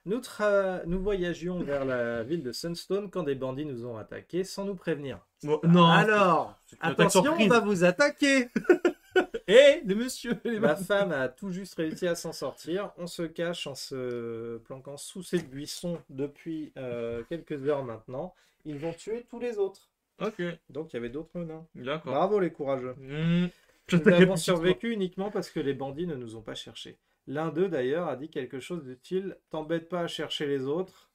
Nous voyagions vers la ville de Sunstone quand des bandits nous ont attaqués sans nous prévenir. Non. Alors, c'est une attaque attention, on surprise. va vous attaquer. Hé, les messieurs, les Ma femme a tout juste réussi à s'en sortir. On se cache en se planquant sous ces buissons depuis quelques heures maintenant. Ils vont tuer tous les autres. Ok, Donc il y avait d'autres nains. d'accord. Bravo les courageux. Mmh. Nous avons survécu uniquement parce que les bandits ne nous ont pas cherchés. L'un d'eux d'ailleurs a dit quelque chose d'utile. T'embête pas à chercher les autres.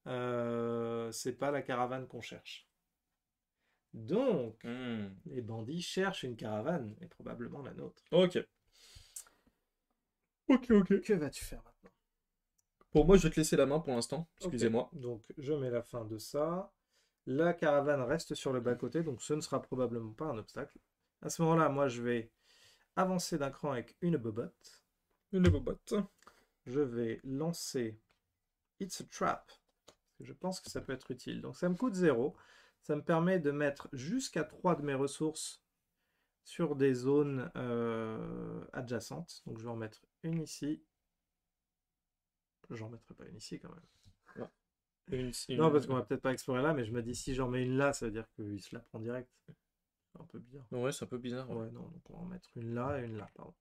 C'est pas la caravane qu'on cherche. Donc, Mmh. les bandits cherchent une caravane, et probablement la nôtre. Ok. Ok. Que vas-tu faire maintenant? Pour moi, je vais te laisser la main pour l'instant. Excusez-moi. Ok. Donc, je mets la fin de ça. La caravane reste sur le bas-côté, donc ce ne sera probablement pas un obstacle. À ce moment-là, moi, je vais avancer d'un cran avec une bobotte. Une bobotte. Je vais lancer It's a Trap. Je pense que ça peut être utile. Donc, ça me coûte 0. Ça me permet de mettre jusqu'à 3 de mes ressources sur des zones adjacentes. Donc, je vais en mettre une ici. J'en mettrai pas une ici quand même. Non, parce qu'on va peut-être pas explorer là, mais je me dis si j'en mets une là, ça veut dire qu'il se la prend direct. C'est un peu bizarre. Ouais, c'est un peu bizarre. Ouais. Ouais, non, donc on va en mettre une là et une là, pardon.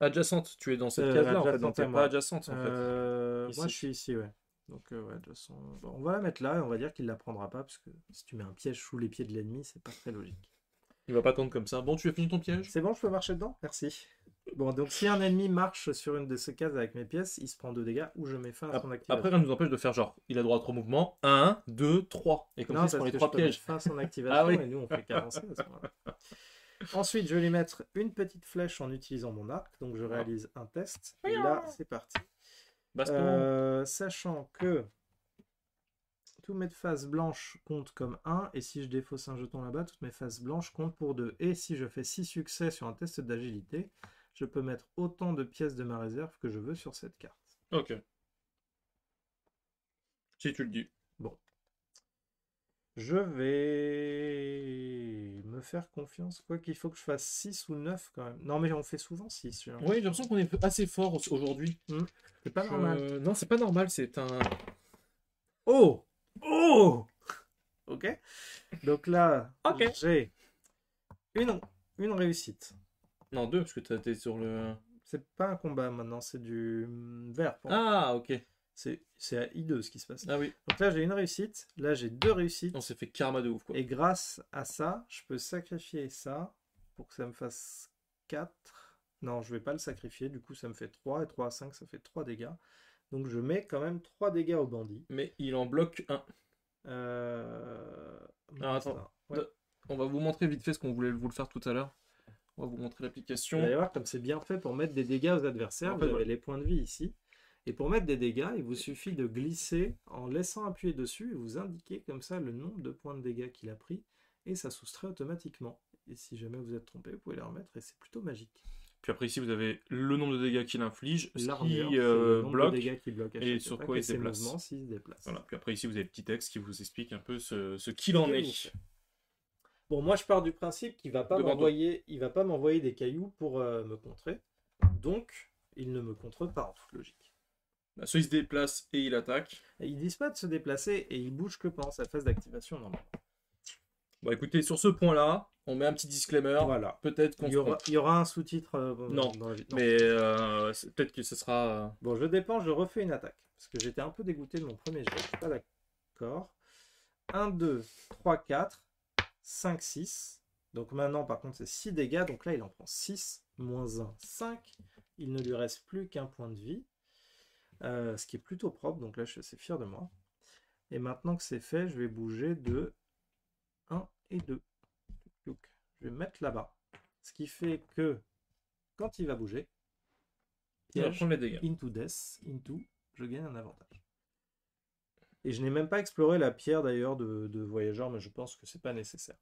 Adjacente, tu es dans cette case-là en fait, donc adjacente à t'es moi. pas adjacente en fait. Moi, je suis ici, ouais. Donc, ouais, de toute façon, bon, on va la mettre là et on va dire qu'il la prendra pas, parce que si tu mets un piège sous les pieds de l'ennemi, c'est pas très logique. Il va pas tendre comme ça. Bon, tu as fini ton piège? C'est bon, je peux marcher dedans? Merci. Bon, donc si un ennemi marche sur une de ces cases avec mes pièces, il se prend 2 dégâts ou je mets fin à son activation. Après, rien ne nous empêche de faire genre, il a droit à 3 mouvements. 1, 2, 3. Et comme Non, ça, il se prend parce les que 3 je peux mettre pièges. fin à son activation Ah oui. et nous on fait qu'avancer à ce moment-là. Ensuite, je vais lui mettre une petite flèche en utilisant mon arc, donc je réalise un test. Et là, c'est parti. Baston. Sachant que toutes mes faces blanches comptent comme 1, et si je défausse un jeton là-bas, toutes mes faces blanches comptent pour 2. Et si je fais 6 succès sur un test d'agilité, je peux mettre autant de pièces de ma réserve que je veux sur cette carte. Ok. Si tu le dis. Bon. Je vais me faire confiance. Quoi qu'il faut que je fasse 6 ou 9 quand même. Non, mais on fait souvent 6. Oui, j'ai l'impression qu'on est assez fort aujourd'hui. C'est pas normal. Non, c'est pas normal, c'est un... Oh! Oh! Ok. Donc là, Ok. j'ai une réussite. Non, 2, parce que t'es sur le... C'est pas un combat maintenant, c'est du vert. Ah, ok. C'est à I2 ce qui se passe. Ah oui. Donc là, j'ai une réussite. Là, j'ai 2 réussites. On s'est fait karma de ouf, quoi. Et grâce à ça, je peux sacrifier ça pour que ça me fasse 4. Non, je vais pas le sacrifier, du coup ça me fait 3, et 3 à 5, ça fait 3 dégâts. Donc je mets quand même 3 dégâts au bandit. Mais il en bloque un. Alors Mince, attends, ouais. on va vous montrer vite fait ce qu'on voulait vous le faire tout à l'heure. On va vous montrer Vous l'application. allez voir comme c'est bien fait pour mettre des dégâts aux adversaires. En fait, Vous avez voilà. les points de vie ici. Et pour mettre des dégâts, il vous suffit de glisser en laissant appuyer dessus et vous indiquez comme ça le nombre de points de dégâts qu'il a pris et ça soustrait automatiquement. Et si jamais vous êtes trompé, vous pouvez les remettre et c'est plutôt magique. Puis après ici vous avez le nombre de dégâts qu'il inflige, ce L'armure, qui c'est le nombre bloque de dégâts qu'il bloque à et chaque sur attaque quoi et il se ses déplace. mouvements s'il se déplace. Voilà. Puis après ici vous avez le petit texte qui vous explique un peu ce qu'il en est. Bon, moi je pars du principe qu'il va pas Devant m'envoyer, il va pas m'envoyer des cailloux pour me contrer. Donc, il ne me contre pas en toute logique. Bah, soit il se déplace et il attaque. Et ils disent pas de se déplacer et il bouge que pendant sa phase d'activation normale. Bon écoutez, sur ce point-là, on met un petit disclaimer. Voilà. Peut-être qu'on Il se y aura, trompe. il y aura un sous-titre Non, dans la vie. Non. mais peut-être que ce sera... Bon, je dépense, je refais une attaque. Parce que j'étais un peu dégoûté de mon premier jet. Je suis pas d'accord. 1, 2, 3, 4, 5, 6. Donc maintenant, par contre, c'est 6 dégâts. Donc là, il en prend 6, moins 1, 5. Il ne lui reste plus qu'un point de vie. Ce qui est plutôt propre. Donc là, je suis assez fier de moi. Et maintenant que c'est fait, je vais bouger de 1 et 2. Donc, je vais me mettre là-bas. Ce qui fait que quand il va bouger, Il va piège, prendre les dégâts. into death, into, je gagne un avantage. Et je n'ai même pas exploré la pierre d'ailleurs de voyageur, mais je pense que c'est pas nécessaire.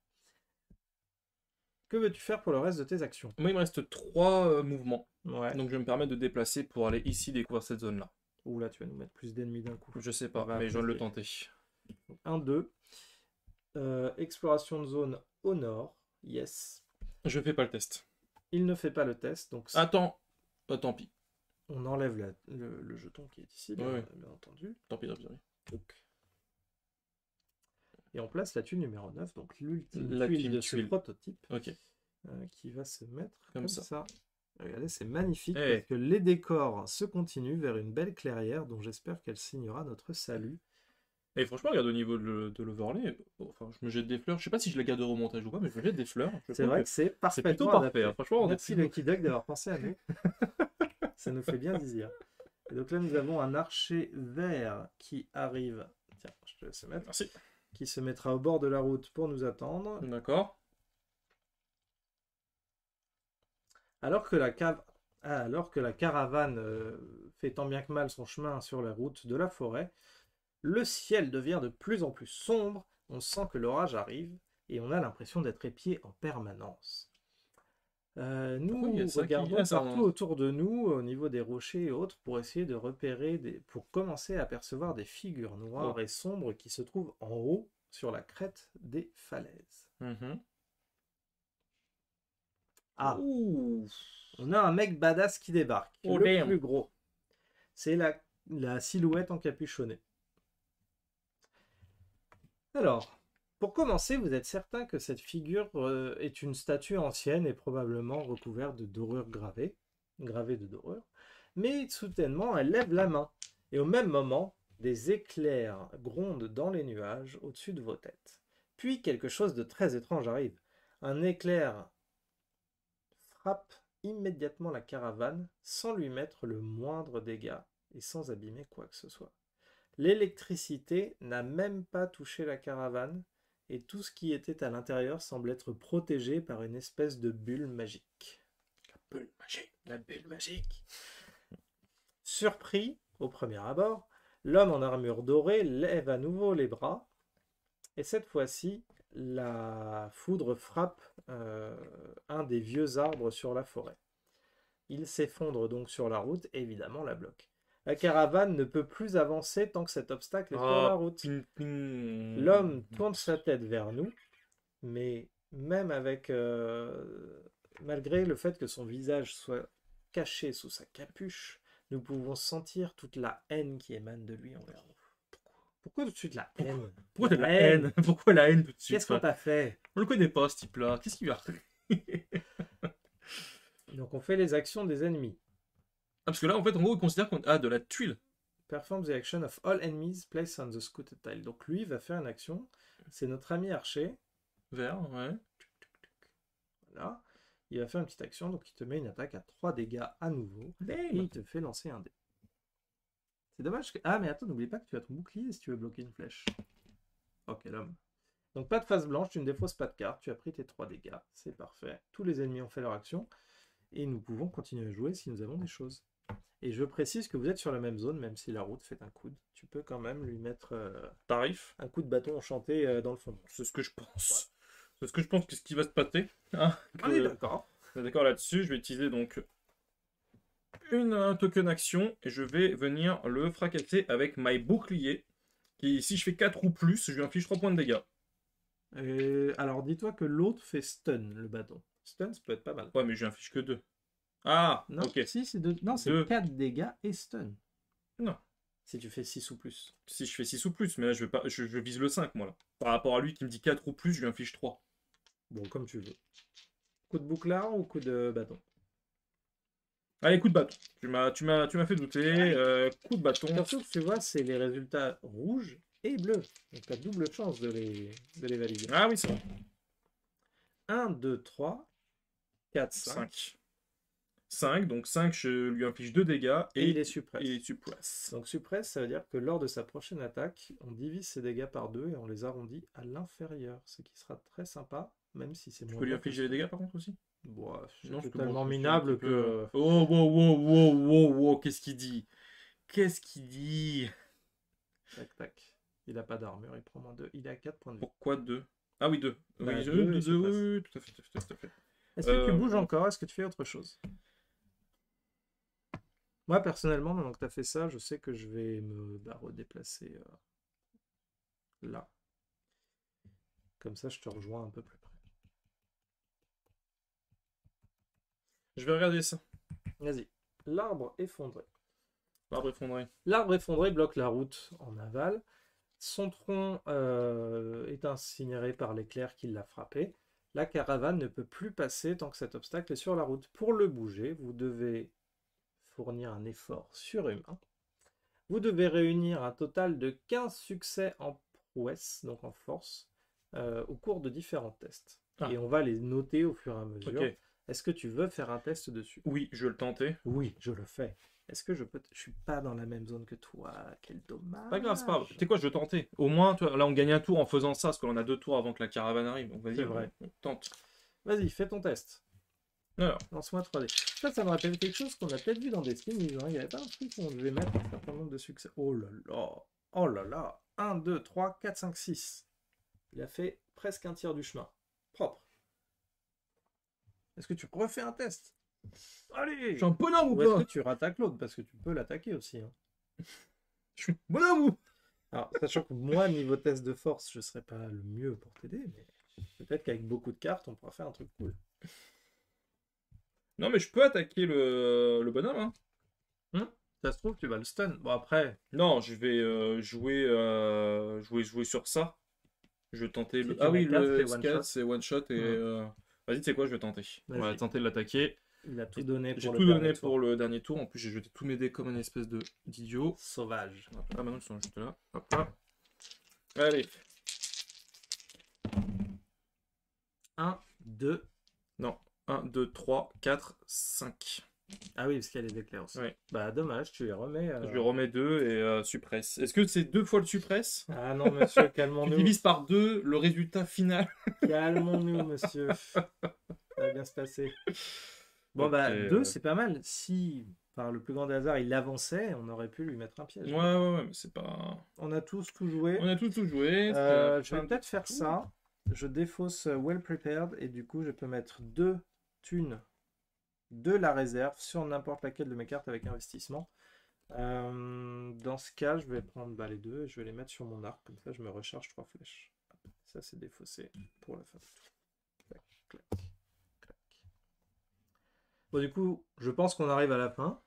Que veux-tu faire pour le reste de tes actions? Moi il me reste 3 mouvements. Ouais. Donc je vais me permettre de déplacer pour aller ici découvrir cette zone-là. Ouh là, tu vas nous mettre plus d'ennemis d'un coup. Je sais pas, On va mais je viens de le apprécier. tenter. 1, 2. Exploration de zone au nord. Yes. Je fais pas le test. Il ne fait pas le test, donc Attends. Tant pis. on enlève le jeton qui est ici, bien, Ouais. bien entendu. Tant pis. Donc. Et on place la tuile numéro 9, donc l'ultime La tuile de ce tuile. prototype, Ok. qui va se mettre Comme comme ça. ça. Regardez, c'est magnifique Eh. parce que les décors se continuent vers une belle clairière dont j'espère qu'elle signera notre salut. Et franchement, regarde au niveau de l'overlay, enfin, je me jette des fleurs. Je sais pas si je la garde au montage ou pas, mais je me jette des fleurs. Je C'est trouve vrai que que c'est c'est parfaitement plutôt parfait. adapté. Hein. Franchement, on Merci est Lucky Duck d'avoir pensé à nous. Ça nous fait bien désir. Et donc là, nous avons un archer vert qui arrive. Tiens, je te laisse le mettre. Merci. Qui se mettra au bord de la route pour nous attendre. D'accord. Alors que la caravane fait tant bien que mal son chemin sur la route de la forêt, le ciel devient de plus en plus sombre, on sent que l'orage arrive et on a l'impression d'être épié en permanence. Pourquoi il y a Nous ça qui- regardons Ah, ça, partout autour de nous, au niveau des rochers et autres, pour essayer de repérer, pour commencer à apercevoir des figures noires Oh. et sombres qui se trouvent en haut sur la crête des falaises. Mhm. Ah, Ouh. on a un mec badass qui débarque, Oh, le damn. plus gros. C'est la silhouette encapuchonnée. Alors, pour commencer, vous êtes certain que cette figure est une statue ancienne et probablement recouverte de dorures gravées de dorures, mais soudainement elle lève la main, et au même moment, des éclairs grondent dans les nuages au-dessus de vos têtes. Puis quelque chose de très étrange arrive. Un éclair frappe immédiatement la caravane sans lui mettre le moindre dégât et sans abîmer quoi que ce soit. L'électricité n'a même pas touché la caravane et tout ce qui était à l'intérieur semble être protégé par une espèce de bulle magique. La bulle magique. La bulle magique. Surpris au premier abord, l'homme en armure dorée lève à nouveau les bras et cette fois-ci, la foudre frappe un des vieux arbres sur la forêt. Il s'effondre donc sur la route et évidemment la bloque. La caravane ne peut plus avancer tant que cet obstacle est sur la route. Ping, ping. L'homme tourne sa tête vers nous, mais même avec, malgré le fait que son visage soit caché sous sa capuche, nous pouvons sentir toute la haine qui émane de lui envers nous. Pourquoi tout de suite la haine? Pourquoi t'as de la haine? Pourquoi la haine tout de suite? Qu'est-ce qu'on t'a fait? On le connaît pas, ce type-là. Qu'est-ce qu'il va faire? Donc on fait les actions des ennemis. Ah, parce que là, en fait, en gros, il considère qu'on a de la tuile. Perform the action of all enemies placed on the scooted tile. Donc lui va faire une action. C'est notre ami archer. Vert, ouais. Voilà. Il va faire une petite action, donc il te met une attaque à 3 dégâts à nouveau. Et il te fait lancer un dé. C'est dommage que... Ah, mais attends, n'oublie pas que tu as ton bouclier si tu veux bloquer une flèche. Ok, l'homme. Donc pas de face blanche, tu ne défausses pas de carte, tu as pris tes 3 dégâts. C'est parfait. Tous les ennemis ont fait leur action. Et nous pouvons continuer à jouer si nous avons des choses. Et je précise que vous êtes sur la même zone, même si la route fait un coude. Tu peux quand même lui mettre Tarif. un coup de bâton enchanté dans le fond. C'est ce que je pense. C'est ce que je pense que ce qui va se passer. Hein, On est d'accord. D'accord là-dessus. Je vais utiliser donc un token action et je vais venir le fracasser avec my bouclier. Qui, si je fais 4 ou plus, je lui inflige 3 points de dégâts. Alors dis-toi que l'autre fait stun, le bâton. Stun, ça peut être pas mal. Ouais, mais je lui inflige que 2. Ah, Non, ok. si, c'est non, c'est Deux. 4 dégâts et stun. Non. Si tu fais 6 ou plus. Si je fais 6 ou plus, mais là je, vais pas, je vise le 5, moi là. Par rapport à lui qui me dit 4 ou plus, je lui inflige 3. Bon, comme tu veux. Coup de bouclard ou coup de bâton? Allez, coup de bâton. Tu m'as fait douter. Coup de bâton. Surtout que tu vois, c'est les résultats rouges et bleus. Donc tu as double chance de les valider. Ah oui, c'est bon. 1, 2, 3, 4, 5. 5. 5, donc 5, je lui inflige 2 dégâts. Et il est suppress. Il est suppress. Donc suppress, ça veut dire que lors de sa prochaine attaque, on divise ses dégâts par 2 et on les arrondit à l'inférieur. Ce qui sera très sympa, même si c'est moins. Tu peux lui infliger les dégâts par contre aussi? Bon, c'est Non, totalement bon, minable que... Oh, wow, qu'est-ce qu'il dit? Qu'est-ce qu'il dit? Tac, tac. Il a pas d'armure, il prend moins 2. Il est à 4 points de vie. Pourquoi 2? Ah oui, 2. Bah, Oui, deux, oui, c'est oui, tout à fait, tout à fait. Est-ce que tu bouges encore? Est-ce que tu fais autre chose? Moi, personnellement, maintenant que tu as fait ça, je sais que je vais me redéplacer là. Comme ça, je te rejoins un peu plus près. Je vais regarder ça. Vas-y. L'arbre effondré. L'arbre effondré. L'arbre effondré bloque la route en aval. Son tronc est incinéré par l'éclair qui l'a frappé. La caravane ne peut plus passer tant que cet obstacle est sur la route. Pour le bouger, vous devez fournir un effort surhumain. Vous devez réunir un total de 15 succès en prouesse, donc en force, au cours de différents tests. Ah. Et on va les noter au fur et à mesure. Ok. Est-ce que tu veux faire un test dessus? Oui, je vais le tenter. Oui, je le fais. Est-ce que je peux... Je suis pas dans la même zone que toi. Quel dommage. Pas grave, c'est pas grave. Tu sais quoi, je vais tenter. Au moins, tu vois, là, on gagne un tour en faisant ça, parce qu'on a 2 tours avant que la caravane arrive. Donc vas-y, C'est vrai. on tente. Vas-y, fais ton test. Alors, Lance-moi 3D. Ça me rappelle quelque chose qu'on a peut-être vu dans des films. Il n'y avait pas un truc où on devait mettre un certain nombre de succès. Oh là là. Oh là là. 1, 2, 3, 4, 5, 6. Il a fait presque un tiers du chemin. Propre. Est-ce que tu refais un test? Allez! je suis un bonhomme ou Ou est-ce pas? que tu rattaques l'autre? Parce que tu peux l'attaquer aussi. Hein. Je suis un bonhomme ou? Alors, sachant que moi, niveau test de force, je serais pas le mieux pour t'aider, mais peut-être qu'avec beaucoup de cartes, on pourra faire un truc cool. Non, mais je peux attaquer le bonhomme, hein. Ça se trouve, tu vas le stun. Bon, après, Non, je vais jouer sur ça. Je vais tenter Si le. tu Ah mets oui, quatre, le c'est one S4, shot. c'est one shot et. Vas-y, tu sais quoi, je vais tenter. On va Vas-y. tenter de l'attaquer. il a tout donné J'ai pour tout le donné dernier tour. pour le dernier tour. En plus, j'ai jeté tous mes dés comme un espèce d'idiot. Sauvage. Ah, maintenant ils sont juste là. Hop là. Allez. 1, 2. Non. 1, 2, 3, 4, 5. Ah oui, parce qu'il y a les éclairs aussi. Ouais. Bah, dommage, tu les remets. Je lui remets 2 et suppresse. Est-ce que c'est 2 fois le suppresse? Ah non, monsieur, Tu calmons-nous. divises par 2 le résultat final. Calmons-nous, monsieur. Ça va bien se passer. Bon, bah, 2, c'est pas mal. Si, par le plus grand des hasards, il avançait, on aurait pu lui mettre un piège. Ouais, mais c'est pas. On a tous tout joué. On a tout joué. Je vais peut-être faire ça. Je défausse well prepared et du coup, je peux mettre 2 thunes de la réserve sur n'importe laquelle de mes cartes avec investissement. Dans ce cas, je vais prendre les 2 et je vais les mettre sur mon arc. Comme ça, je me recharge 3 flèches. Ça, c'est défaussé pour la fin. Clac, clac, clac. Bon, du coup, je pense qu'on arrive à la fin.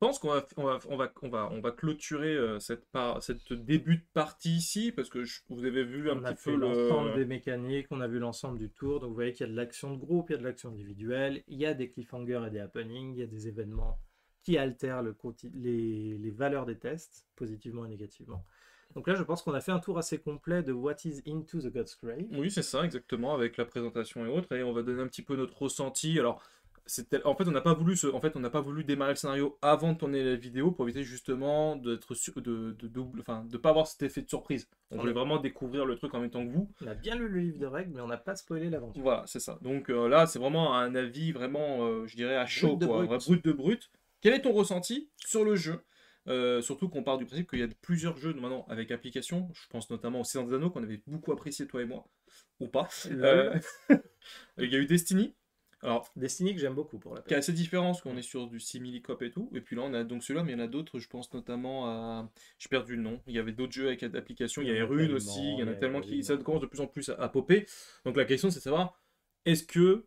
Je pense qu'on va clôturer cette début de partie ici parce que vous avez vu un On a petit fait peu l'ensemble des mécaniques, on a vu l'ensemble du tour. Donc vous voyez qu'il y a de l'action de groupe, il y a de l'action individuelle, il y a des cliffhangers et des happenings, il y a des événements qui altèrent les valeurs des tests, positivement et négativement. Donc là, je pense qu'on a fait un tour assez complet de What is Into the God's Grave. Oui, c'est ça, exactement, avec la présentation et autres, et on va donner un petit peu notre ressenti. Alors, en fait, en fait, on n'a pas voulu démarrer le scénario avant de tourner la vidéo pour éviter justement d'être enfin, de pas avoir cet effet de surprise. On voulait vraiment découvrir le truc en même temps que vous. On a bien lu le livre de règles, mais on n'a pas spoilé l'aventure. Voilà, c'est ça. Donc là, c'est vraiment un avis vraiment, je dirais, à chaud, Brut de quoi, brut. vrai brut de brut. Quel est ton ressenti sur le jeu? Surtout qu'on part du principe qu'il y a plusieurs jeux maintenant avec application. Je pense notamment au Seigneur des Anneaux qu'on avait beaucoup apprécié, toi et moi. Ou pas. Il y a eu Destiny. Alors, Destiny que j'aime beaucoup pour la qui est peine. assez différent parce qu'on est sur du simili-cop et tout. Et puis là, on a donc celui-là, mais il y en a d'autres. Je pense notamment à. J'ai perdu le nom. Il y avait d'autres jeux avec application. Il y a Rune aussi. Il y en a tellement qui. Ça commence de plus en plus à popper. Donc la question, c'est de savoir est-ce que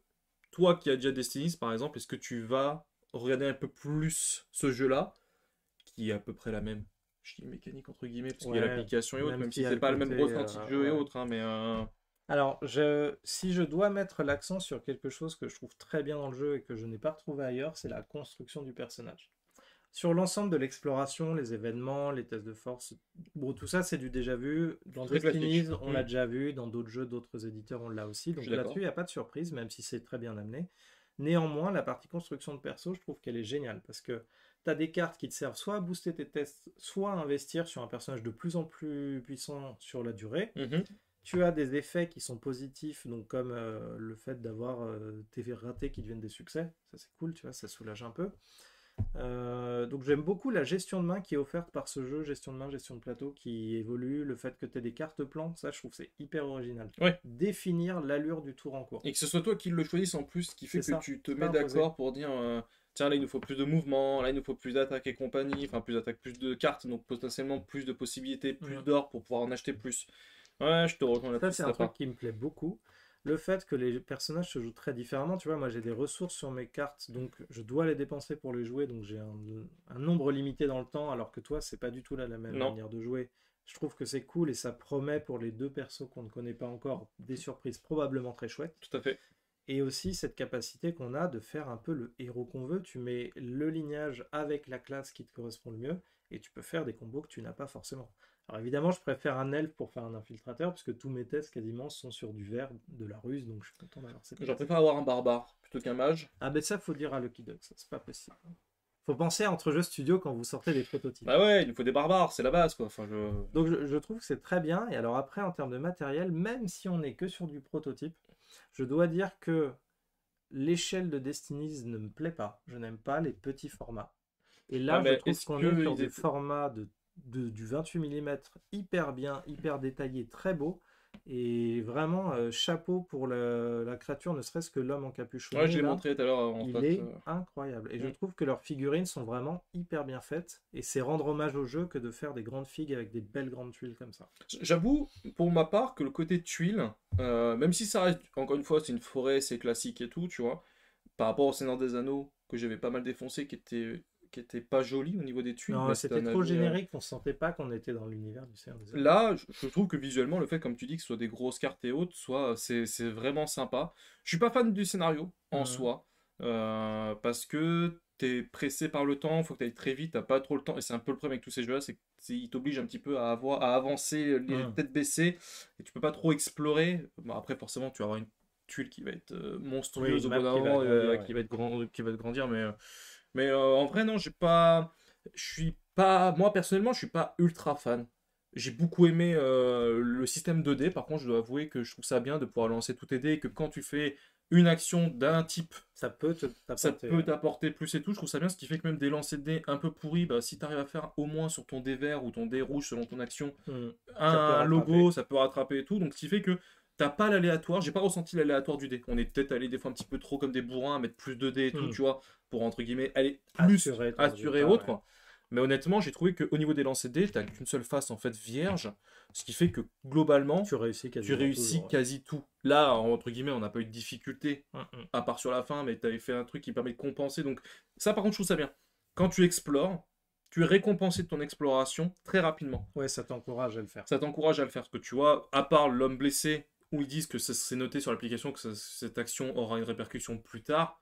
toi qui as déjà Destiny, par exemple, est-ce que tu vas regarder un peu plus ce jeu-là, qui est à peu près la même. Je dis mécanique entre guillemets, parce qu'il y a l'application et autres, même si c'est pas le même ressenti de jeu et autres, hein, mais. Alors, si je dois mettre l'accent sur quelque chose que je trouve très bien dans le jeu et que je n'ai pas retrouvé ailleurs, c'est la construction du personnage. Sur l'ensemble de l'exploration, les événements, les tests de force, bon, tout ça c'est du déjà vu. Dans Destiny, on l'a déjà vu, dans d'autres jeux, d'autres éditeurs, on l'a aussi. Donc là-dessus, il n'y a pas de surprise, même si c'est très bien amené. Néanmoins, la partie construction de perso, je trouve qu'elle est géniale parce que tu as des cartes qui te servent soit à booster tes tests, soit à investir sur un personnage de plus en plus puissant sur la durée. Tu as des effets qui sont positifs, donc comme le fait d'avoir tes ratés qui deviennent des succès. Ça c'est cool, tu vois, ça soulage un peu. Donc j'aime beaucoup la gestion de main qui est offerte par ce jeu, gestion de main, gestion de plateau qui évolue, le fait que tu aies des cartes plans, ça je trouve c'est hyper original. Ouais. Définir l'allure du tour en cours. Et que ce soit toi qui le choisisses en plus, ce qui fait que tu te mets d'accord pour dire tiens là il nous faut plus de mouvement, là il nous faut plus d'attaque et compagnie, enfin plus d'attaque, plus de cartes, donc potentiellement plus de possibilités, plus d'or pour pouvoir en acheter plus. Ouais, je te rejoins là-dessus. Ça c'est un truc qui me plaît beaucoup. Le fait que les personnages se jouent très différemment, tu vois, moi j'ai des ressources sur mes cartes, donc je dois les dépenser pour les jouer, donc j'ai un nombre limité dans le temps, alors que toi c'est pas du tout là la même manière de jouer. Je trouve que c'est cool et ça promet pour les deux persos qu'on ne connaît pas encore des surprises probablement très chouettes. Tout à fait. Et aussi cette capacité qu'on a de faire un peu le héros qu'on veut. Tu mets le lignage avec la classe qui te correspond le mieux et tu peux faire des combos que tu n'as pas forcément. Alors évidemment, je préfère un elfe pour faire un infiltrateur puisque tous mes tests quasiment sont sur du vert, de la ruse, donc je suis content d'avoir cette. J'en préfère avoir un barbare plutôt qu'un mage. Ah ben ça, faut dire à Lucky Duck, ça c'est pas possible. Faut penser à entre jeux studio quand vous sortez des prototypes. Bah ouais, il nous faut des barbares, c'est la base quoi. Enfin, Donc je trouve que c'est très bien. Et alors après, en termes de matériel, même si on n'est que sur du prototype, je dois dire que l'échelle de Destiny ne me plaît pas. Je n'aime pas les petits formats. Et là, je trouve qu'on est sur des formats du 28 mm hyper bien, hyper détaillé, très beau. Et vraiment, chapeau pour la créature, ne serait-ce que l'homme en capuchon. Ouais, je l'ai montré tout à l'heure. Il est incroyable. Et je trouve que leurs figurines sont vraiment hyper bien faites. Et c'est rendre hommage au jeu que de faire des grandes figues avec des belles grandes tuiles comme ça. J'avoue, pour ma part, que le côté tuiles, même si ça reste, encore une fois, c'est une forêt, c'est classique et tout, tu vois, par rapport au Seigneur des Anneaux, que j'avais pas mal défoncé, qui était pas joli au niveau des tuiles. Non, c'était trop générique, on sentait pas qu'on était dans l'univers du Seigneur des Anneaux. Là, je trouve que visuellement, le fait, comme tu dis, que ce soit des grosses cartes et autres, c'est vraiment sympa. Je suis pas fan du scénario en soi, parce que t'es pressé par le temps, faut que t'ailles très vite, t'as pas trop le temps, et c'est un peu le problème avec tous ces jeux-là, c'est qu'ils t'obligent un petit peu à avancer les têtes baissées, et tu peux pas trop explorer. Bon, après, forcément, tu vas avoir une tuile qui va être monstrueuse au bout d'un moment, qui va te grandir, mais en vrai, non, moi personnellement, je suis pas ultra fan. J'ai beaucoup aimé le système 2D, par contre, je dois avouer que je trouve ça bien de pouvoir lancer tous tes dés et que quand tu fais une action d'un type, ça peut t'apporter plus et tout. Je trouve ça bien, ce qui fait que même des lancers de dés un peu pourris, bah, si tu arrives à faire au moins sur ton dé vert ou ton dé rouge selon ton action, un logo, ça peut rattraper et tout. Donc, ce qui fait que t'as pas l'aléatoire, j'ai pas ressenti l'aléatoire du dé. On est peut-être allé des fois un petit peu trop comme des bourrins à mettre plus de dés et tout, tu vois, pour entre guillemets aller plus assurer autre. Ouais. Mais honnêtement, j'ai trouvé qu'au niveau des lancers de dés, t'as qu'une seule face en fait vierge, ce qui fait que globalement, tu réussis quasi tout. Là, entre guillemets, on n'a pas eu de difficulté, à part sur la fin, mais t'avais fait un truc qui permet de compenser. Donc ça, par contre, je trouve ça bien. Quand tu explores, tu es récompensé de ton exploration très rapidement. Ouais, ça t'encourage à le faire. Ça t'encourage à le faire, parce que tu vois, à part l'homme blessé, où ils disent que c'est noté sur l'application que cette action aura une répercussion plus tard,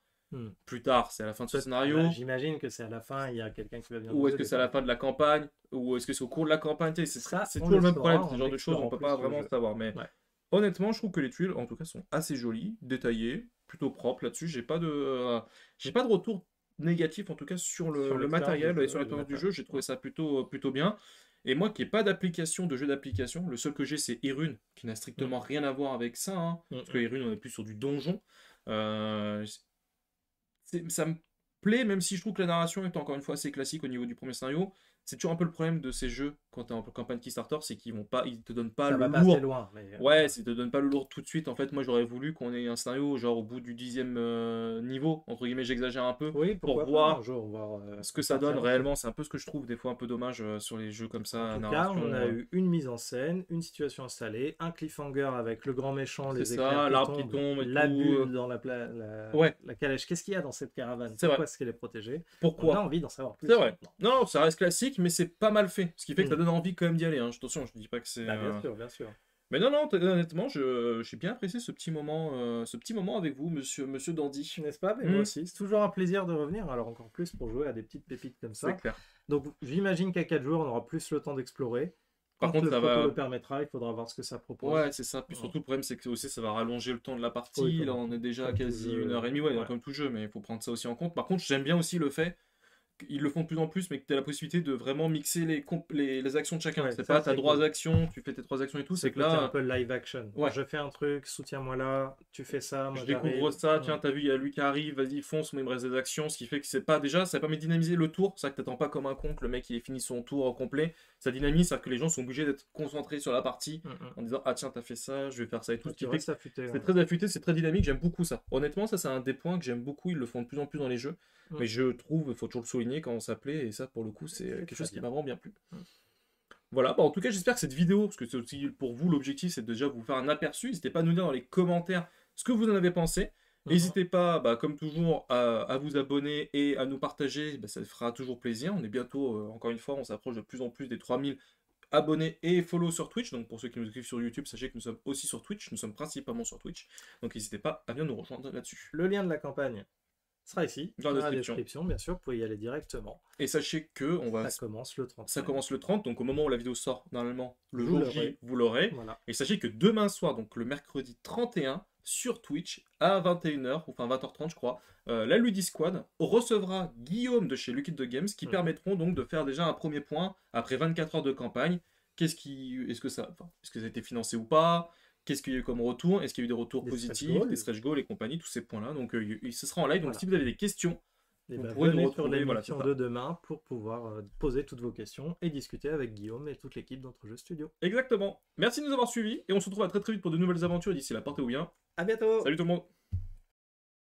Plus tard, c'est à la fin de ce scénario. J'imagine que c'est à la fin, il y a quelqu'un qui va venir. Ou est-ce que c'est à la fin de la campagne? Ou est-ce que c'est au cours de la campagne? C'est on toujours le même problème, saura ce en genre de choses, on explorant peut plus pas le vraiment jeu. savoir. Mais Ouais. honnêtement, je trouve que les tuiles, en tout cas, sont assez jolies, détaillées, plutôt propres là-dessus. J'ai pas de retour négatif, en tout cas, sur le matériel et sur l'expérience du jeu. J'ai trouvé ça plutôt bien. Et moi qui n'ai pas d'application, de jeu d'application, le seul que j'ai c'est Irune, qui n'a strictement rien à voir avec ça. Hein, parce que Irune, on est plus sur du donjon. Ça me plaît, même si je trouve que la narration est encore une fois assez classique au niveau du premier scénario. C'est toujours un peu le problème de ces jeux quand tu es en campagne Kickstarter, c'est qu'ils te donnent pas ça le va pas lourd. assez loin, mais... Ouais, ils te donnent pas le lourd tout de suite. En fait, moi j'aurais voulu qu'on ait un scénario genre au bout du 10e niveau, entre guillemets, j'exagère un peu, oui, pour voir ce que ça donne réellement. C'est un peu ce que je trouve des fois un peu dommage sur les jeux comme ça. En tout narration, cas, on a eu une mise en scène, une situation installée, un cliffhanger avec le grand méchant, les c'est éclairs ça, qui l'arbre qui tombent, tombe et la tout. bulle dans la Ouais. calèche. Qu'est-ce qu'il y a dans cette caravane? C'est vrai. Pourquoi est-ce qu'elle est protégée? Pourquoi? On a envie d'en savoir plus. C'est vrai. maintenant. Non, ça reste classique, mais c'est pas mal fait. Ce qui fait que ça donne envie quand même d'y aller. Hein. Attention, je dis pas que c'est. Bah, bien sûr, bien sûr. Mais non, honnêtement, j'ai bien apprécié ce petit moment avec vous, monsieur Dandy. N'est-ce pas? Mais moi aussi. C'est toujours un plaisir de revenir, alors encore plus pour jouer à des petites pépites comme ça. C'est clair. Donc j'imagine qu'à 4 jours, on aura plus le temps d'explorer. Par contre, le ça photo va. le permettra, il faudra voir ce que ça propose. Ouais, c'est ça. Puis surtout, le problème, c'est que aussi, ça va rallonger le temps de la partie. Oui, Là, on est déjà à comme quasi tout jeu. 1h30, ouais, Ouais. comme tout jeu, mais il faut prendre ça aussi en compte. Par contre, j'aime bien aussi le fait qu'ils le font de plus en plus, mais que tu as la possibilité de vraiment mixer les actions de chacun. Ouais, c'est ça, pas, t'as c'est 3 cool. actions, tu fais tes 3 actions et tout. C'est que C'est un là, peu live action. Ouais. Je fais un truc, soutiens-moi là, tu fais ça, moi je découvre j'arrive. ça, tiens, t'as vu, il y a lui qui arrive, vas-y, fonce, moi il me reste des actions, ce qui fait que c'est pas déjà, ça permet de dynamiser le tour, c'est ça que t'attends pas comme un con que le mec il ait fini son tour complet, ça dynamise, c'est-à-dire que les gens sont obligés d'être concentrés sur la partie en disant ah tiens t'as fait ça, je vais faire ça et tout, ce qui fait que c'est très affûté, c'est très dynamique, j'aime beaucoup ça. Honnêtement, ça c'est un des points que j'aime beaucoup, ils le font de plus en plus dans les jeux, mais je trouve, il faut toujours le souligner quand on s'appelait, et ça pour le coup c'est quelque chose qui m'a vraiment bien plu. Voilà, bah en tout cas j'espère que cette vidéo, parce que c'est aussi pour vous l'objectif, c'est de déjà vous faire un aperçu, n'hésitez pas à nous dire dans les commentaires ce que vous en avez pensé. N'hésitez pas, bah, comme toujours, à vous abonner et à nous partager, bah, ça fera toujours plaisir. On est bientôt, encore une fois, on s'approche de plus en plus des 3000 abonnés et follow sur Twitch. Donc pour ceux qui nous suivent sur YouTube, sachez que nous sommes aussi sur Twitch, nous sommes principalement sur Twitch. Donc n'hésitez pas à bien nous rejoindre là-dessus. Le lien de la campagne sera ici, dans la description, bien sûr, vous pouvez y aller directement. Et sachez que ça commence le 30. Ça commence le 30, donc au moment où la vidéo sort, normalement, le jour J, vous l'aurez. Voilà. Et sachez que demain soir, donc le mercredi 31, sur Twitch, à 21h, enfin 20h30 je crois, la Ludi Squad recevra Guillaume de chez Lucky the Games, qui permettront donc de faire déjà un premier point, après 24 heures de campagne. Est-ce que ça a été financé ou pas? Qu'est-ce qu'il y a eu comme retour? Est-ce qu'il y a eu des retours positifs, des stretch goals et compagnie, tous ces points-là. Donc ce sera en live, donc si vous avez des questions, vous pourrez nous retrouver l'émission de demain pour pouvoir poser toutes vos questions et discuter avec Guillaume et toute l'équipe d'Entre Jeux Studio. Exactement. Merci de nous avoir suivis et on se retrouve à très très vite pour de nouvelles aventures. D'ici là, portez-vous bien. À bientôt. Salut tout le monde.